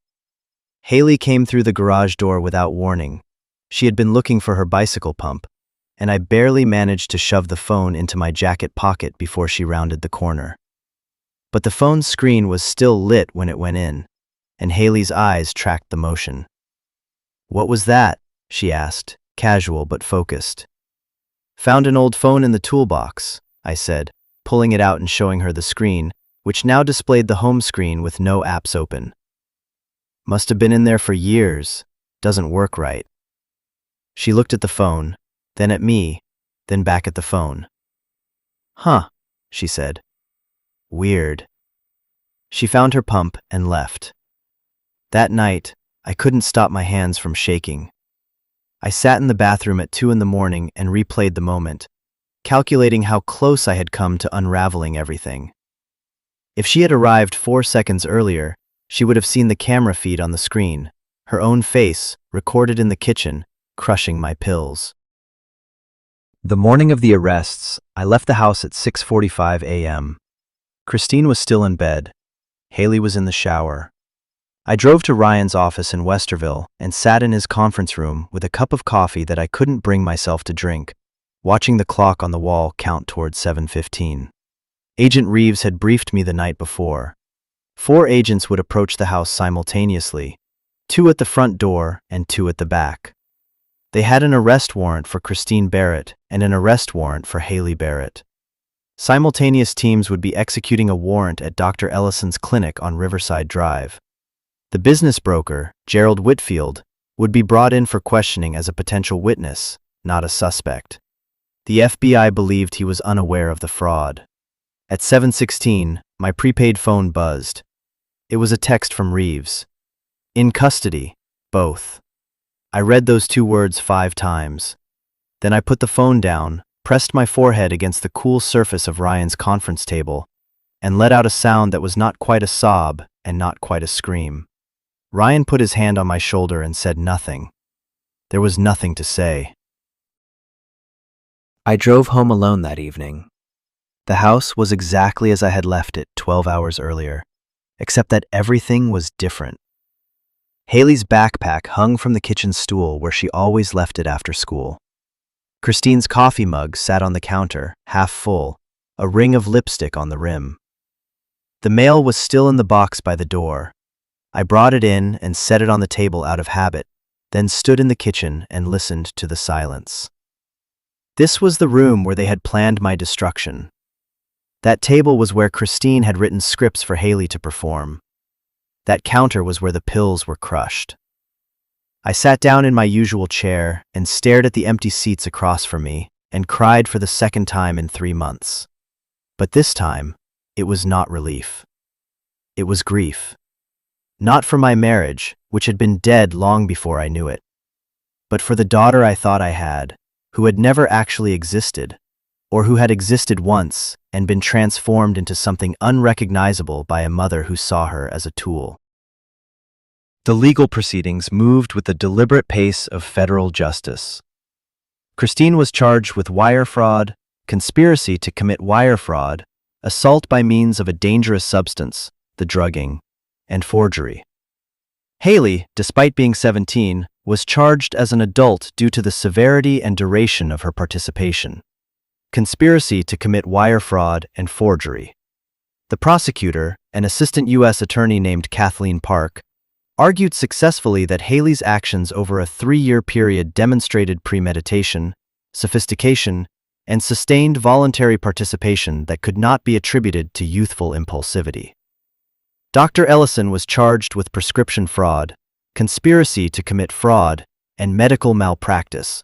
Hailey came through the garage door without warning. She had been looking for her bicycle pump, and I barely managed to shove the phone into my jacket pocket before she rounded the corner. But the phone's screen was still lit when it went in, and Hailey's eyes tracked the motion. "What was that?" she asked, casual but focused. "Found an old phone in the toolbox," I said, pulling it out and showing her the screen, which now displayed the home screen with no apps open. "Must have been in there for years. Doesn't work right." She looked at the phone, then at me, then back at the phone. "Huh," she said. "Weird." She found her pump and left. That night, I couldn't stop my hands from shaking. I sat in the bathroom at 2 in the morning and replayed the moment, calculating how close I had come to unraveling everything. If she had arrived 4 seconds earlier, she would have seen the camera feed on the screen, her own face, recorded in the kitchen, crushing my pills. The morning of the arrests, I left the house at 6:45 a.m. Christine was still in bed. Hailey was in the shower. I drove to Ryan's office in Westerville and sat in his conference room with a cup of coffee that I couldn't bring myself to drink, watching the clock on the wall count towards 7:15. Agent Reeves had briefed me the night before. 4 agents would approach the house simultaneously, 2 at the front door and 2 at the back. They had an arrest warrant for Christine Barrett and an arrest warrant for Hailey Barrett. Simultaneous teams would be executing a warrant at Dr. Ellison's clinic on Riverside Drive. The business broker, Gerald Whitfield, would be brought in for questioning as a potential witness, not a suspect. The FBI believed he was unaware of the fraud. At 7:16, my prepaid phone buzzed. It was a text from Reeves. "In custody, both." I read those 2 words 5 times. Then I put the phone down, pressed my forehead against the cool surface of Ryan's conference table, and let out a sound that was not quite a sob and not quite a scream. Ryan put his hand on my shoulder and said nothing. There was nothing to say. I drove home alone that evening. The house was exactly as I had left it 12 hours earlier, except that everything was different. Hailey's backpack hung from the kitchen stool where she always left it after school. Christine's coffee mug sat on the counter, half full, a ring of lipstick on the rim. The mail was still in the box by the door. I brought it in and set it on the table out of habit, then stood in the kitchen and listened to the silence. This was the room where they had planned my destruction. That table was where Christine had written scripts for Hailey to perform. That counter was where the pills were crushed. I sat down in my usual chair and stared at the empty seats across from me and cried for the second time in 3 months. But this time, it was not relief. It was grief. Not for my marriage, which had been dead long before I knew it, but for the daughter I thought I had, who had never actually existed, or who had existed once and been transformed into something unrecognizable by a mother who saw her as a tool. The legal proceedings moved with the deliberate pace of federal justice. Christine was charged with wire fraud, conspiracy to commit wire fraud, assault by means of a dangerous substance, the drugging, and forgery. Hailey, despite being 17, was charged as an adult due to the severity and duration of her participation. Conspiracy to commit wire fraud and forgery. The prosecutor, an assistant U.S. attorney named Kathleen Park, argued successfully that Hailey's actions over a 3-year period demonstrated premeditation, sophistication, and sustained voluntary participation that could not be attributed to youthful impulsivity. Dr. Ellison was charged with prescription fraud, conspiracy to commit fraud, and medical malpractice,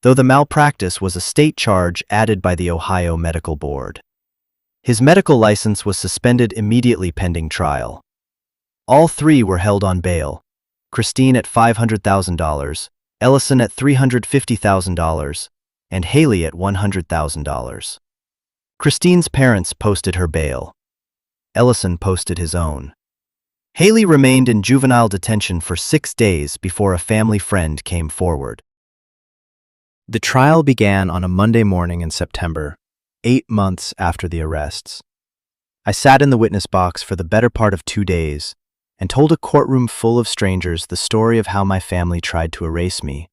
though the malpractice was a state charge added by the Ohio Medical Board. His medical license was suspended immediately pending trial. All three were held on bail, Christine at $500,000, Ellison at $350,000, and Hailey at $100,000. Christine's parents posted her bail. Ellison posted his own. Hailey remained in juvenile detention for 6 days before a family friend came forward. The trial began on a Monday morning in September, 8 months after the arrests. I sat in the witness box for the better part of 2 days and told a courtroom full of strangers the story of how my family tried to erase me.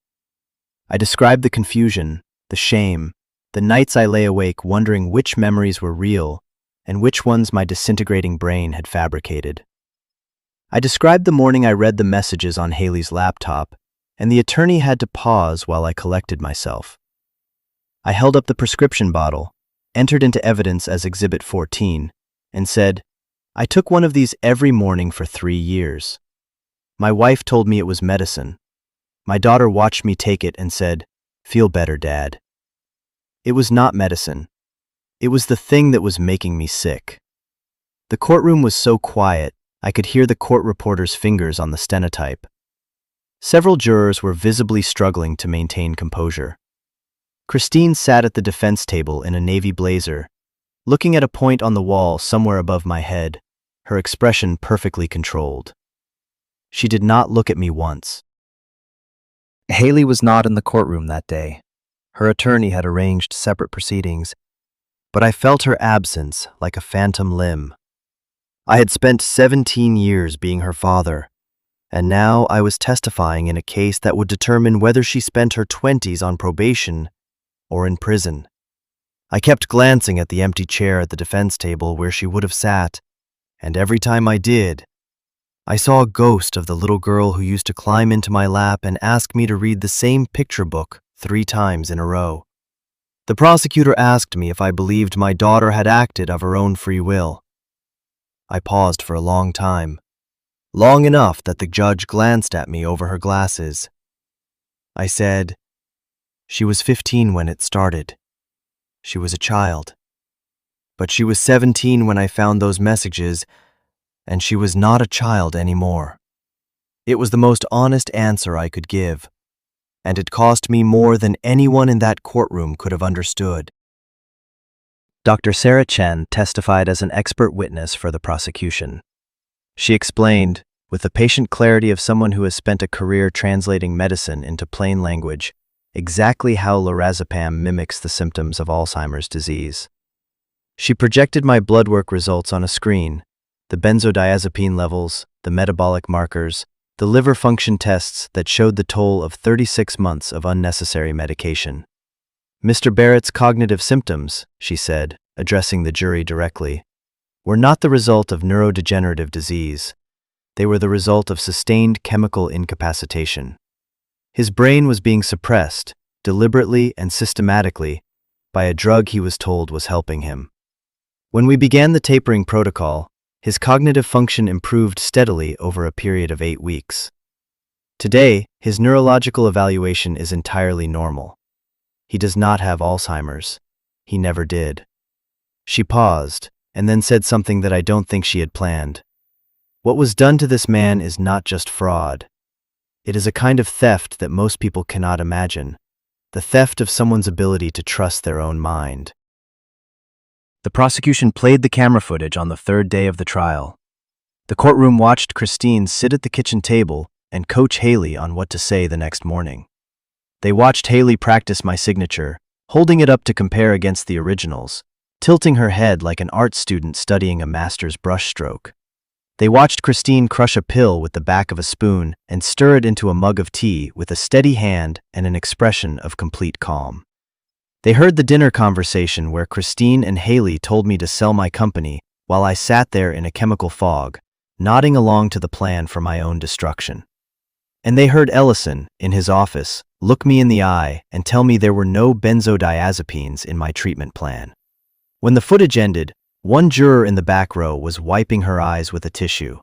I described the confusion, the shame, the nights I lay awake wondering which memories were real and which ones my disintegrating brain had fabricated. I described the morning I read the messages on Hailey's laptop, and the attorney had to pause while I collected myself. I held up the prescription bottle, entered into evidence as Exhibit 14, and said, "I took one of these every morning for 3 years. My wife told me it was medicine. My daughter watched me take it and said, 'Feel better, Dad.' It was not medicine. It was the thing that was making me sick." The courtroom was so quiet, I could hear the court reporter's fingers on the stenotype. Several jurors were visibly struggling to maintain composure. Christine sat at the defense table in a navy blazer, looking at a point on the wall somewhere above my head, her expression perfectly controlled. She did not look at me once. Hailey was not in the courtroom that day. Her attorney had arranged separate proceedings, but I felt her absence like a phantom limb. I had spent 17 years being her father, and now I was testifying in a case that would determine whether she spent her 20s on probation or in prison. I kept glancing at the empty chair at the defense table where she would have sat, and every time I did, I saw a ghost of the little girl who used to climb into my lap and ask me to read the same picture book 3 times in a row. The prosecutor asked me if I believed my daughter had acted of her own free will. I paused for a long time, long enough that the judge glanced at me over her glasses. I said, "She was 15 when it started. She was a child. But she was 17 when I found those messages, and she was not a child anymore." It was the most honest answer I could give, and it cost me more than anyone in that courtroom could have understood. Dr. Sarah Chen testified as an expert witness for the prosecution. She explained, with the patient clarity of someone who has spent a career translating medicine into plain language, exactly how lorazepam mimics the symptoms of Alzheimer's disease. She projected my blood work results on a screen, the benzodiazepine levels, the metabolic markers, the liver function tests that showed the toll of 36 months of unnecessary medication. "Mr. Barrett's cognitive symptoms," she said, addressing the jury directly, "were not the result of neurodegenerative disease. They were the result of sustained chemical incapacitation. His brain was being suppressed, deliberately and systematically, by a drug he was told was helping him. When we began the tapering protocol, his cognitive function improved steadily over a period of 8 weeks. Today, his neurological evaluation is entirely normal. He does not have Alzheimer's. He never did." She paused, and then said something that I don't think she had planned. "What was done to this man is not just fraud. It is a kind of theft that most people cannot imagine, the theft of someone's ability to trust their own mind." The prosecution played the camera footage on the 3rd day of the trial. The courtroom watched Christine sit at the kitchen table and coach Hailey on what to say the next morning. They watched Hailey practice my signature, holding it up to compare against the originals, tilting her head like an art student studying a master's brushstroke. They watched Christine crush a pill with the back of a spoon and stir it into a mug of tea with a steady hand and an expression of complete calm. They heard the dinner conversation where Christine and Hailey told me to sell my company while I sat there in a chemical fog, nodding along to the plan for my own destruction. And they heard Ellison, in his office, look me in the eye and tell me there were no benzodiazepines in my treatment plan. When the footage ended, one juror in the back row was wiping her eyes with a tissue.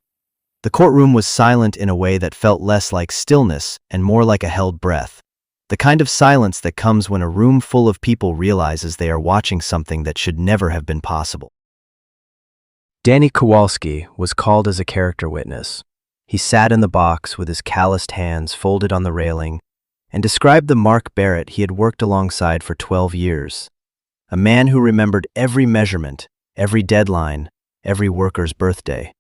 The courtroom was silent in a way that felt less like stillness and more like a held breath, the kind of silence that comes when a room full of people realizes they are watching something that should never have been possible. Danny Kowalski was called as a character witness. He sat in the box with his calloused hands folded on the railing and described the Mark Barrett he had worked alongside for 12 years, a man who remembered every measurement, every deadline, every worker's birthday.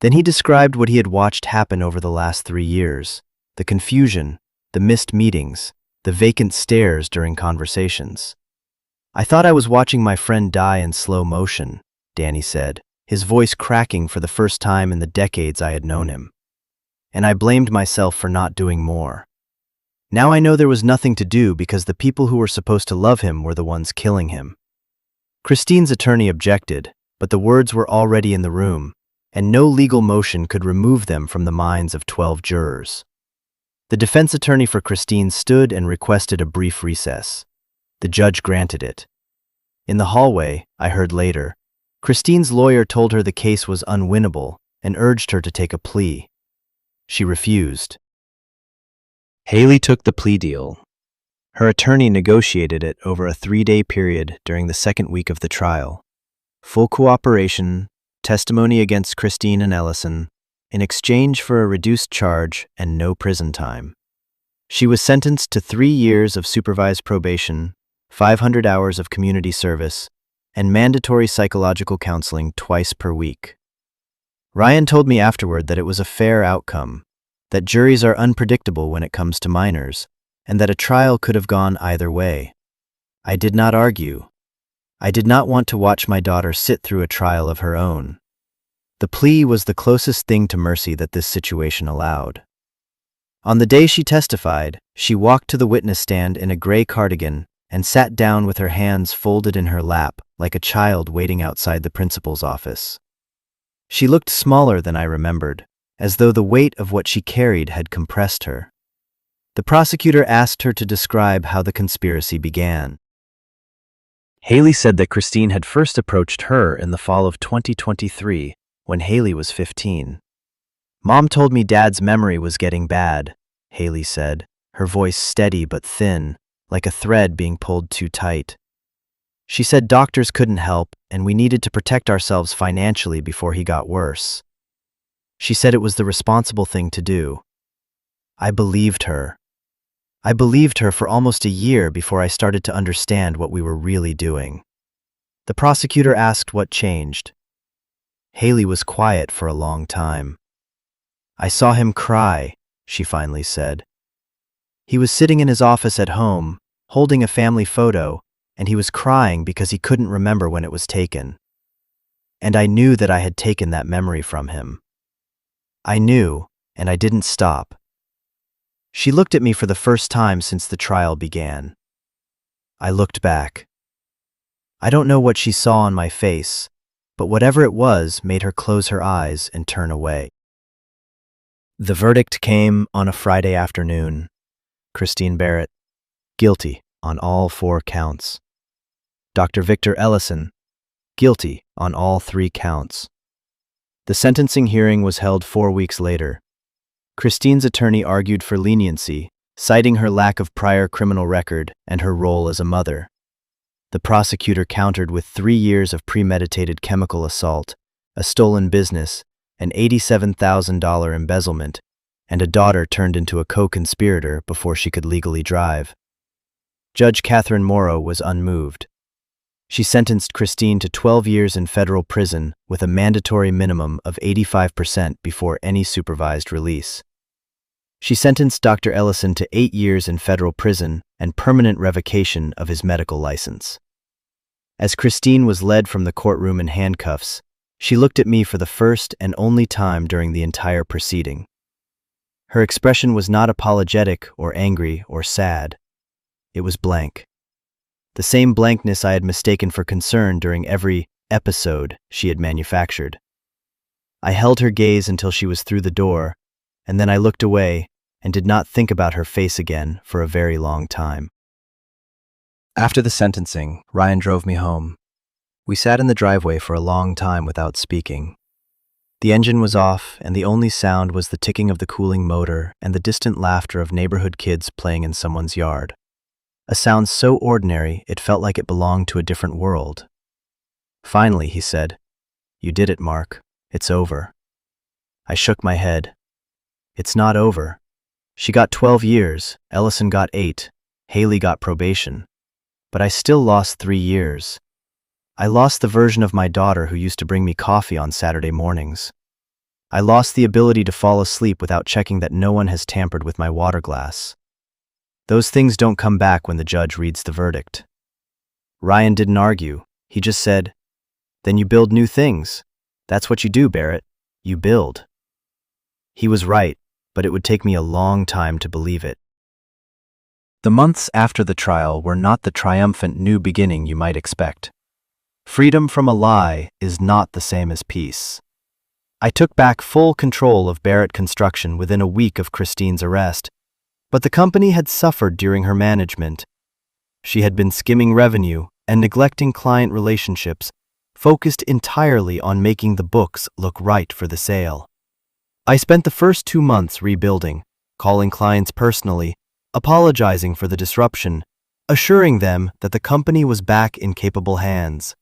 Then he described what he had watched happen over the last 3 years, the confusion, the missed meetings, the vacant stares during conversations. "I thought I was watching my friend die in slow motion," Danny said, his voice cracking for the first time in the decades I had known him. "And I blamed myself for not doing more. Now I know there was nothing to do because the people who were supposed to love him were the ones killing him." Christine's attorney objected, but the words were already in the room, and no legal motion could remove them from the minds of 12 jurors. The defense attorney for Christine stood and requested a brief recess. The judge granted it. In the hallway, I heard later, Christine's lawyer told her the case was unwinnable and urged her to take a plea. She refused. Hailey took the plea deal. Her attorney negotiated it over a 3-day period during the second week of the trial. Full cooperation, testimony against Christine and Ellison, in exchange for a reduced charge and no prison time. She was sentenced to 3 years of supervised probation, 500 hours of community service, and mandatory psychological counseling twice per week. Ryan told me afterward that it was a fair outcome, that juries are unpredictable when it comes to minors, and that a trial could have gone either way. I did not argue. I did not want to watch my daughter sit through a trial of her own. The plea was the closest thing to mercy that this situation allowed. On the day she testified, she walked to the witness stand in a gray cardigan and sat down with her hands folded in her lap like a child waiting outside the principal's office. She looked smaller than I remembered, as though the weight of what she carried had compressed her. The prosecutor asked her to describe how the conspiracy began. Hailey said that Christine had first approached her in the fall of 2023 when Hailey was 15. "Mom told me Dad's memory was getting bad," Hailey said, her voice steady but thin, like a thread being pulled too tight. "She said doctors couldn't help and we needed to protect ourselves financially before he got worse. She said it was the responsible thing to do." I believed her. I believed her for almost a year before I started to understand what we were really doing. The prosecutor asked what changed. Hailey was quiet for a long time. "I saw him cry," she finally said. "He was sitting in his office at home, holding a family photo, and he was crying because he couldn't remember when it was taken. And I knew that I had taken that memory from him. I knew, and I didn't stop." She looked at me for the first time since the trial began. I looked back. I don't know what she saw on my face, but whatever it was made her close her eyes and turn away. The verdict came on a Friday afternoon. Christine Barrett, guilty on all 4 counts. Dr. Victor Ellison, guilty on all 3 counts. The sentencing hearing was held 4 weeks later. Christine's attorney argued for leniency, citing her lack of prior criminal record and her role as a mother. The prosecutor countered with 3 years of premeditated chemical assault, a stolen business, an $87,000 embezzlement, and a daughter turned into a co-conspirator before she could legally drive. Judge Catherine Morrow was unmoved. She sentenced Christine to 12 years in federal prison with a mandatory minimum of 85% before any supervised release. She sentenced Dr. Ellison to 8 years in federal prison and permanent revocation of his medical license. As Christine was led from the courtroom in handcuffs, she looked at me for the first and only time during the entire proceeding. Her expression was not apologetic or angry or sad. It was blank. The same blankness I had mistaken for concern during every episode she had manufactured. I held her gaze until she was through the door, and then I looked away and did not think about her face again for a very long time. After the sentencing, Ryan drove me home. We sat in the driveway for a long time without speaking. The engine was off, and the only sound was the ticking of the cooling motor and the distant laughter of neighborhood kids playing in someone's yard. A sound so ordinary it felt like it belonged to a different world. Finally, he said, "You did it, Mark. It's over." I shook my head. "It's not over. She got 12 years, Ellison got 8, Hailey got probation. But I still lost 3 years. I lost the version of my daughter who used to bring me coffee on Saturday mornings. I lost the ability to fall asleep without checking that no one has tampered with my water glass. Those things don't come back when the judge reads the verdict." Ryan didn't argue. He just said, "Then you build new things. That's what you do, Barrett. You build." He was right, but it would take me a long time to believe it. The months after the trial were not the triumphant new beginning you might expect. Freedom from a lie is not the same as peace. I took back full control of Barrett Construction within a week of Christine's arrest, but the company had suffered during her management. She had been skimming revenue and neglecting client relationships, focused entirely on making the books look right for the sale. I spent the first 2 months rebuilding, calling clients personally, apologizing for the disruption, assuring them that the company was back in capable hands.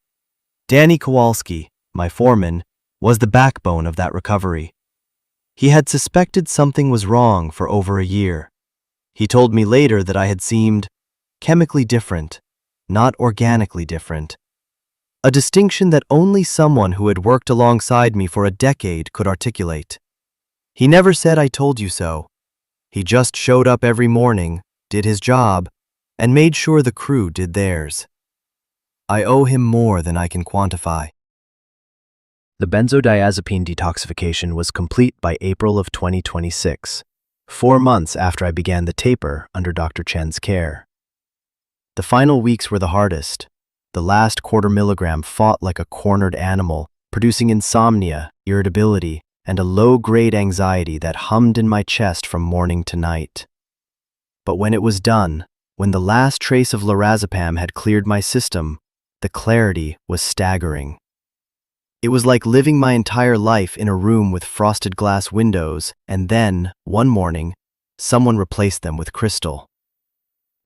Danny Kowalski, my foreman, was the backbone of that recovery. He had suspected something was wrong for over a year. He told me later that I had seemed chemically different, not organically different. A distinction that only someone who had worked alongside me for a decade could articulate. He never said "I told you so." He just showed up every morning, did his job, and made sure the crew did theirs. I owe him more than I can quantify. The benzodiazepine detoxification was complete by April of 2026, 4 months after I began the taper under Dr. Chen's care. The final weeks were the hardest. The last 1/4 milligram fought like a cornered animal, producing insomnia, irritability, and a low-grade anxiety that hummed in my chest from morning to night. But when it was done, when the last trace of lorazepam had cleared my system, the clarity was staggering. It was like living my entire life in a room with frosted glass windows, and then, one morning, someone replaced them with crystal.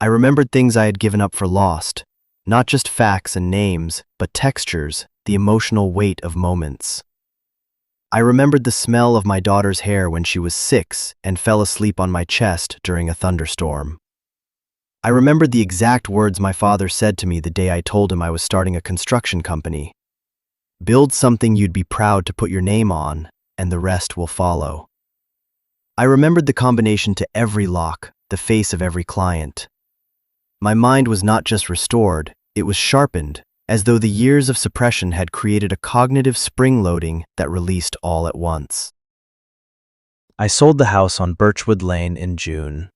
I remembered things I had given up for lost, not just facts and names, but textures, the emotional weight of moments. I remembered the smell of my daughter's hair when she was 6 and fell asleep on my chest during a thunderstorm. I remembered the exact words my father said to me the day I told him I was starting a construction company. "Build something you'd be proud to put your name on, and the rest will follow." I remembered the combination to every lock, the face of every client. My mind was not just restored, it was sharpened, as though the years of suppression had created a cognitive spring-loading that released all at once. I sold the house on Birchwood Lane in June.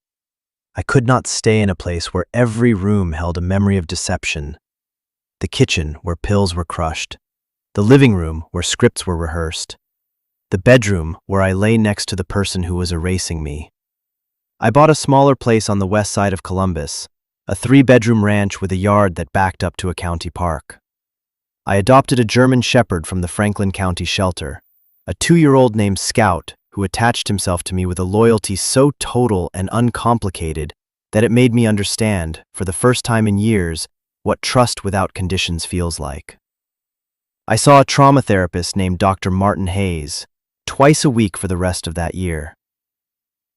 I could not stay in a place where every room held a memory of deception. The kitchen, where pills were crushed. The living room, where scripts were rehearsed. The bedroom, where I lay next to the person who was erasing me. I bought a smaller place on the west side of Columbus, a 3-bedroom ranch with a yard that backed up to a county park. I adopted a German Shepherd from the Franklin County shelter, a 2-year-old named Scout who attached himself to me with a loyalty so total and uncomplicated that it made me understand, for the first time in years, what trust without conditions feels like. I saw a trauma therapist named Dr. Martin Hayes, twice a week for the rest of that year.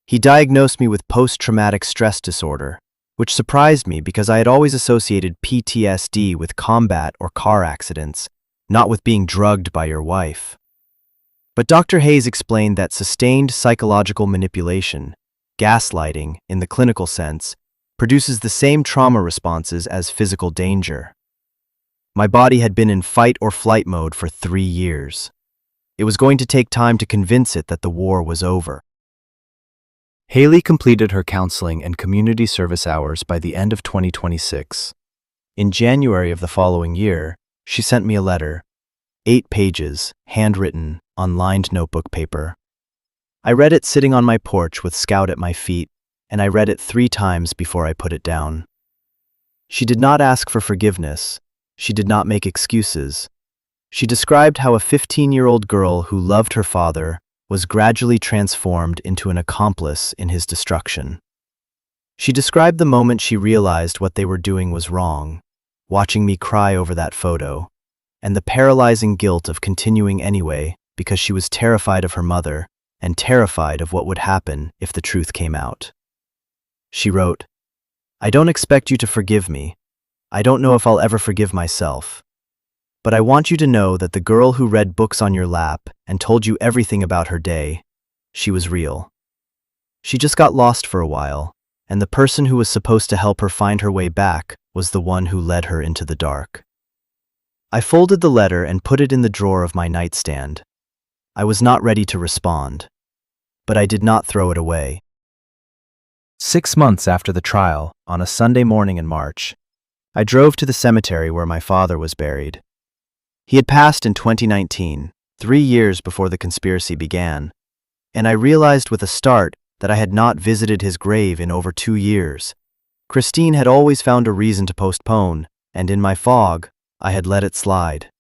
He diagnosed me with post-traumatic stress disorder, which surprised me because I had always associated PTSD with combat or car accidents, not with being drugged by your wife. But Dr. Hayes explained that sustained psychological manipulation, gaslighting in the clinical sense, produces the same trauma responses as physical danger. My body had been in fight or flight mode for 3 years. It was going to take time to convince it that the war was over. Hailey completed her counseling and community service hours by the end of 2026. In January of the following year, she sent me a letter, 8 pages, handwritten, on lined notebook paper. I read it sitting on my porch with Scout at my feet, and I read it 3 times before I put it down. She did not ask for forgiveness. She did not make excuses. She described how a 15-year-old girl who loved her father was gradually transformed into an accomplice in his destruction. She described the moment she realized what they were doing was wrong, watching me cry over that photo, and the paralyzing guilt of continuing anyway because she was terrified of her mother and terrified of what would happen if the truth came out. She wrote, "I don't expect you to forgive me. I don't know if I'll ever forgive myself. But I want you to know that the girl who read books on your lap and told you everything about her day, she was real. She just got lost for a while, and the person who was supposed to help her find her way back was the one who led her into the dark." I folded the letter and put it in the drawer of my nightstand. I was not ready to respond, but I did not throw it away. 6 months after the trial, on a Sunday morning in March, I drove to the cemetery where my father was buried. He had passed in 2019, 3 years before the conspiracy began, and I realized with a start that I had not visited his grave in over 2 years. Christine had always found a reason to postpone, and in my fog, I had let it slide.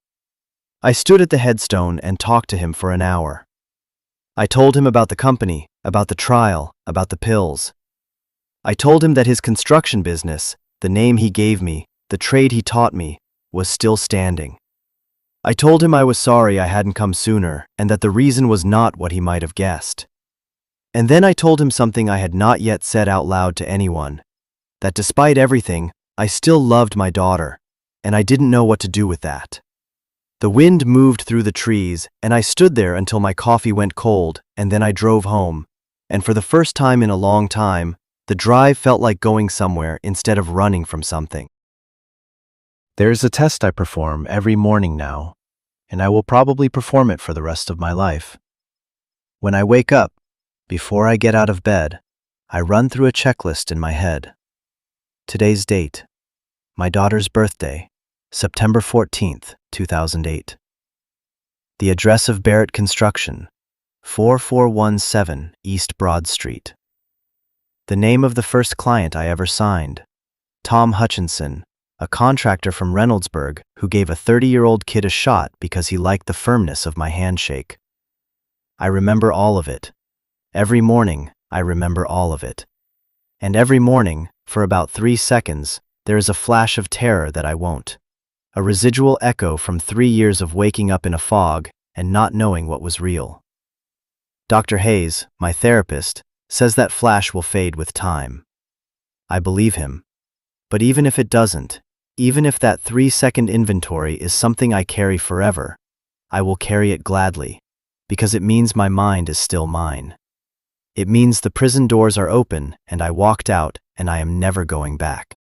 I stood at the headstone and talked to him for an hour. I told him about the company, about the trial, about the pills. I told him that his construction business, the name he gave me, the trade he taught me, was still standing. I told him I was sorry I hadn't come sooner and that the reason was not what he might have guessed. And then I told him something I had not yet said out loud to anyone, that despite everything, I still loved my daughter, and I didn't know what to do with that. The wind moved through the trees, and I stood there until my coffee went cold, and then I drove home, and for the first time in a long time, the drive felt like going somewhere instead of running from something. There is a test I perform every morning now, and I will probably perform it for the rest of my life. When I wake up, before I get out of bed, I run through a checklist in my head. Today's date, my daughter's birthday, September 14th, 2008. The address of Barrett Construction, 4417 East Broad Street. The name of the first client I ever signed, Tom Hutchinson, a contractor from Reynoldsburg who gave a 30-year-old kid a shot because he liked the firmness of my handshake. I remember all of it. Every morning, I remember all of it. And every morning, for about 3 seconds, there is a flash of terror that I won't. A residual echo from 3 years of waking up in a fog and not knowing what was real. Dr. Hayes, my therapist, says that flash will fade with time. I believe him. But even if it doesn't, even if that 3-second inventory is something I carry forever, I will carry it gladly, because it means my mind is still mine. It means the prison doors are open and I walked out and I am never going back.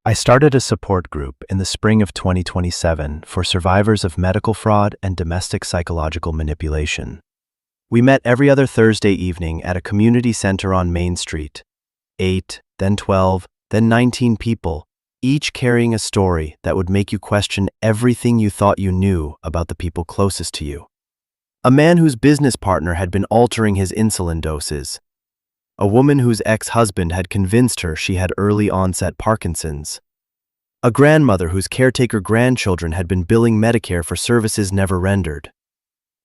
I started a support group in the spring of 2027 for survivors of medical fraud and domestic psychological manipulation. We met every other Thursday evening at a community center on Main Street. 8, then 12, then 19 people, each carrying a story that would make you question everything you thought you knew about the people closest to you. A man whose business partner had been altering his insulin doses. A woman whose ex-husband had convinced her she had early-onset Parkinson's. A grandmother whose caretaker grandchildren had been billing Medicare for services never rendered.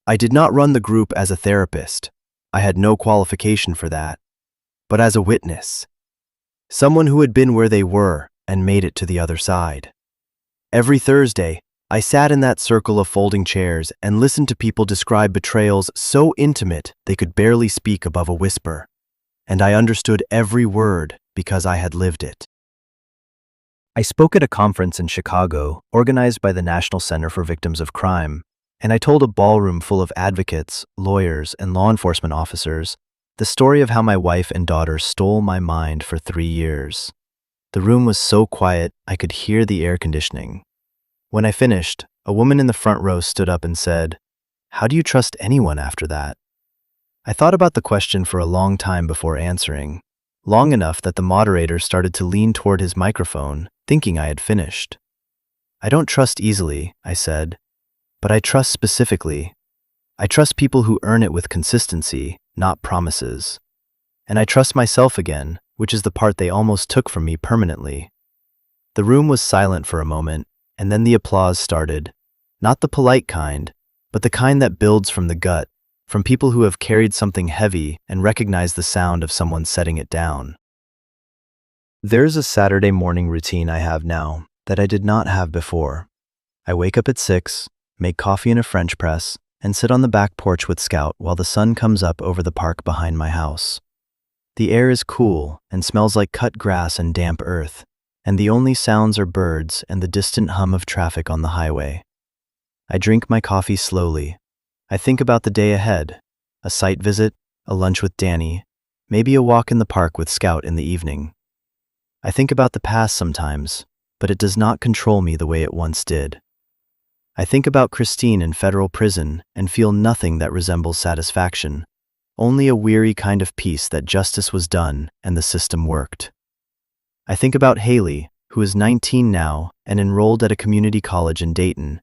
I did not run the group as a therapist. I had no qualification for that. But as a witness. Someone who had been where they were and made it to the other side. Every Thursday, I sat in that circle of folding chairs and listened to people describe betrayals so intimate they could barely speak above a whisper. And I understood every word because I had lived it. I spoke at a conference in Chicago organized by the National Center for Victims of Crime, and I told a ballroom full of advocates, lawyers, and law enforcement officers the story of how my wife and daughter stole my mind for 3 years. The room was so quiet I could hear the air conditioning. When I finished, a woman in the front row stood up and said, "How do you trust anyone after that?" I thought about the question for a long time before answering, long enough that the moderator started to lean toward his microphone, thinking I had finished. "I don't trust easily," I said, "but I trust specifically. I trust people who earn it with consistency, not promises. And I trust myself again, which is the part they almost took from me permanently." The room was silent for a moment, and then the applause started. Not the polite kind, but the kind that builds from the gut, from people who have carried something heavy and recognize the sound of someone setting it down. There's a Saturday morning routine I have now that I did not have before. I wake up at 6, make coffee in a French press, and sit on the back porch with Scout while the sun comes up over the park behind my house. The air is cool and smells like cut grass and damp earth, and the only sounds are birds and the distant hum of traffic on the highway. I drink my coffee slowly. I think about the day ahead, a site visit, a lunch with Danny, maybe a walk in the park with Scout in the evening. I think about the past sometimes, but it does not control me the way it once did. I think about Christine in federal prison and feel nothing that resembles satisfaction, only a weary kind of peace that justice was done and the system worked. I think about Hailey, who is 19 now and enrolled at a community college in Dayton,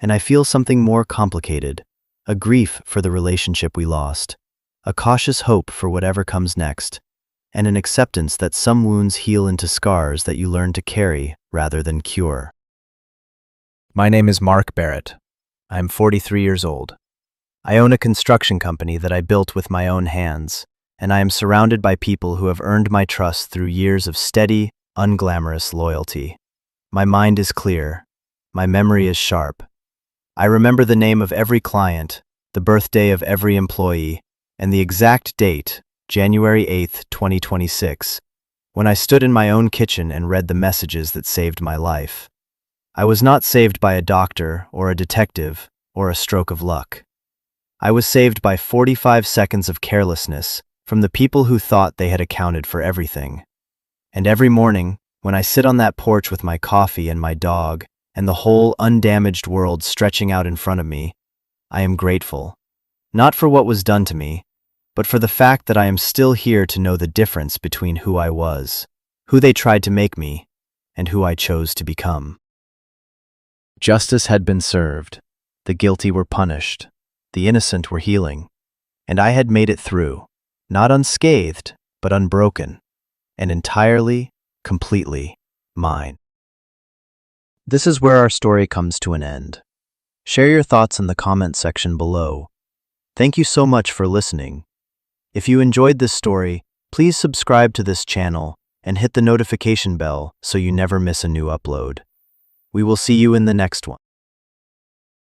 and I feel something more complicated, a grief for the relationship we lost, a cautious hope for whatever comes next, and an acceptance that some wounds heal into scars that you learn to carry rather than cure. My name is Mark Barrett. I am 43 years old. I own a construction company that I built with my own hands, and I am surrounded by people who have earned my trust through years of steady, unglamorous loyalty. My mind is clear. My memory is sharp. I remember the name of every client, the birthday of every employee, and the exact date, January 8, 2026, when I stood in my own kitchen and read the messages that saved my life. I was not saved by a doctor or a detective or a stroke of luck. I was saved by 45 seconds of carelessness from the people who thought they had accounted for everything. And every morning, when I sit on that porch with my coffee and my dog, and the whole undamaged world stretching out in front of me, I am grateful. Not for what was done to me, but for the fact that I am still here to know the difference between who I was, who they tried to make me, and who I chose to become. Justice had been served. The guilty were punished. The innocent were healing. And I had made it through, not unscathed, but unbroken, and entirely, completely mine. This is where our story comes to an end. Share your thoughts in the comment section below. Thank you so much for listening. If you enjoyed this story, please subscribe to this channel and hit the notification bell so you never miss a new upload. We will see you in the next one.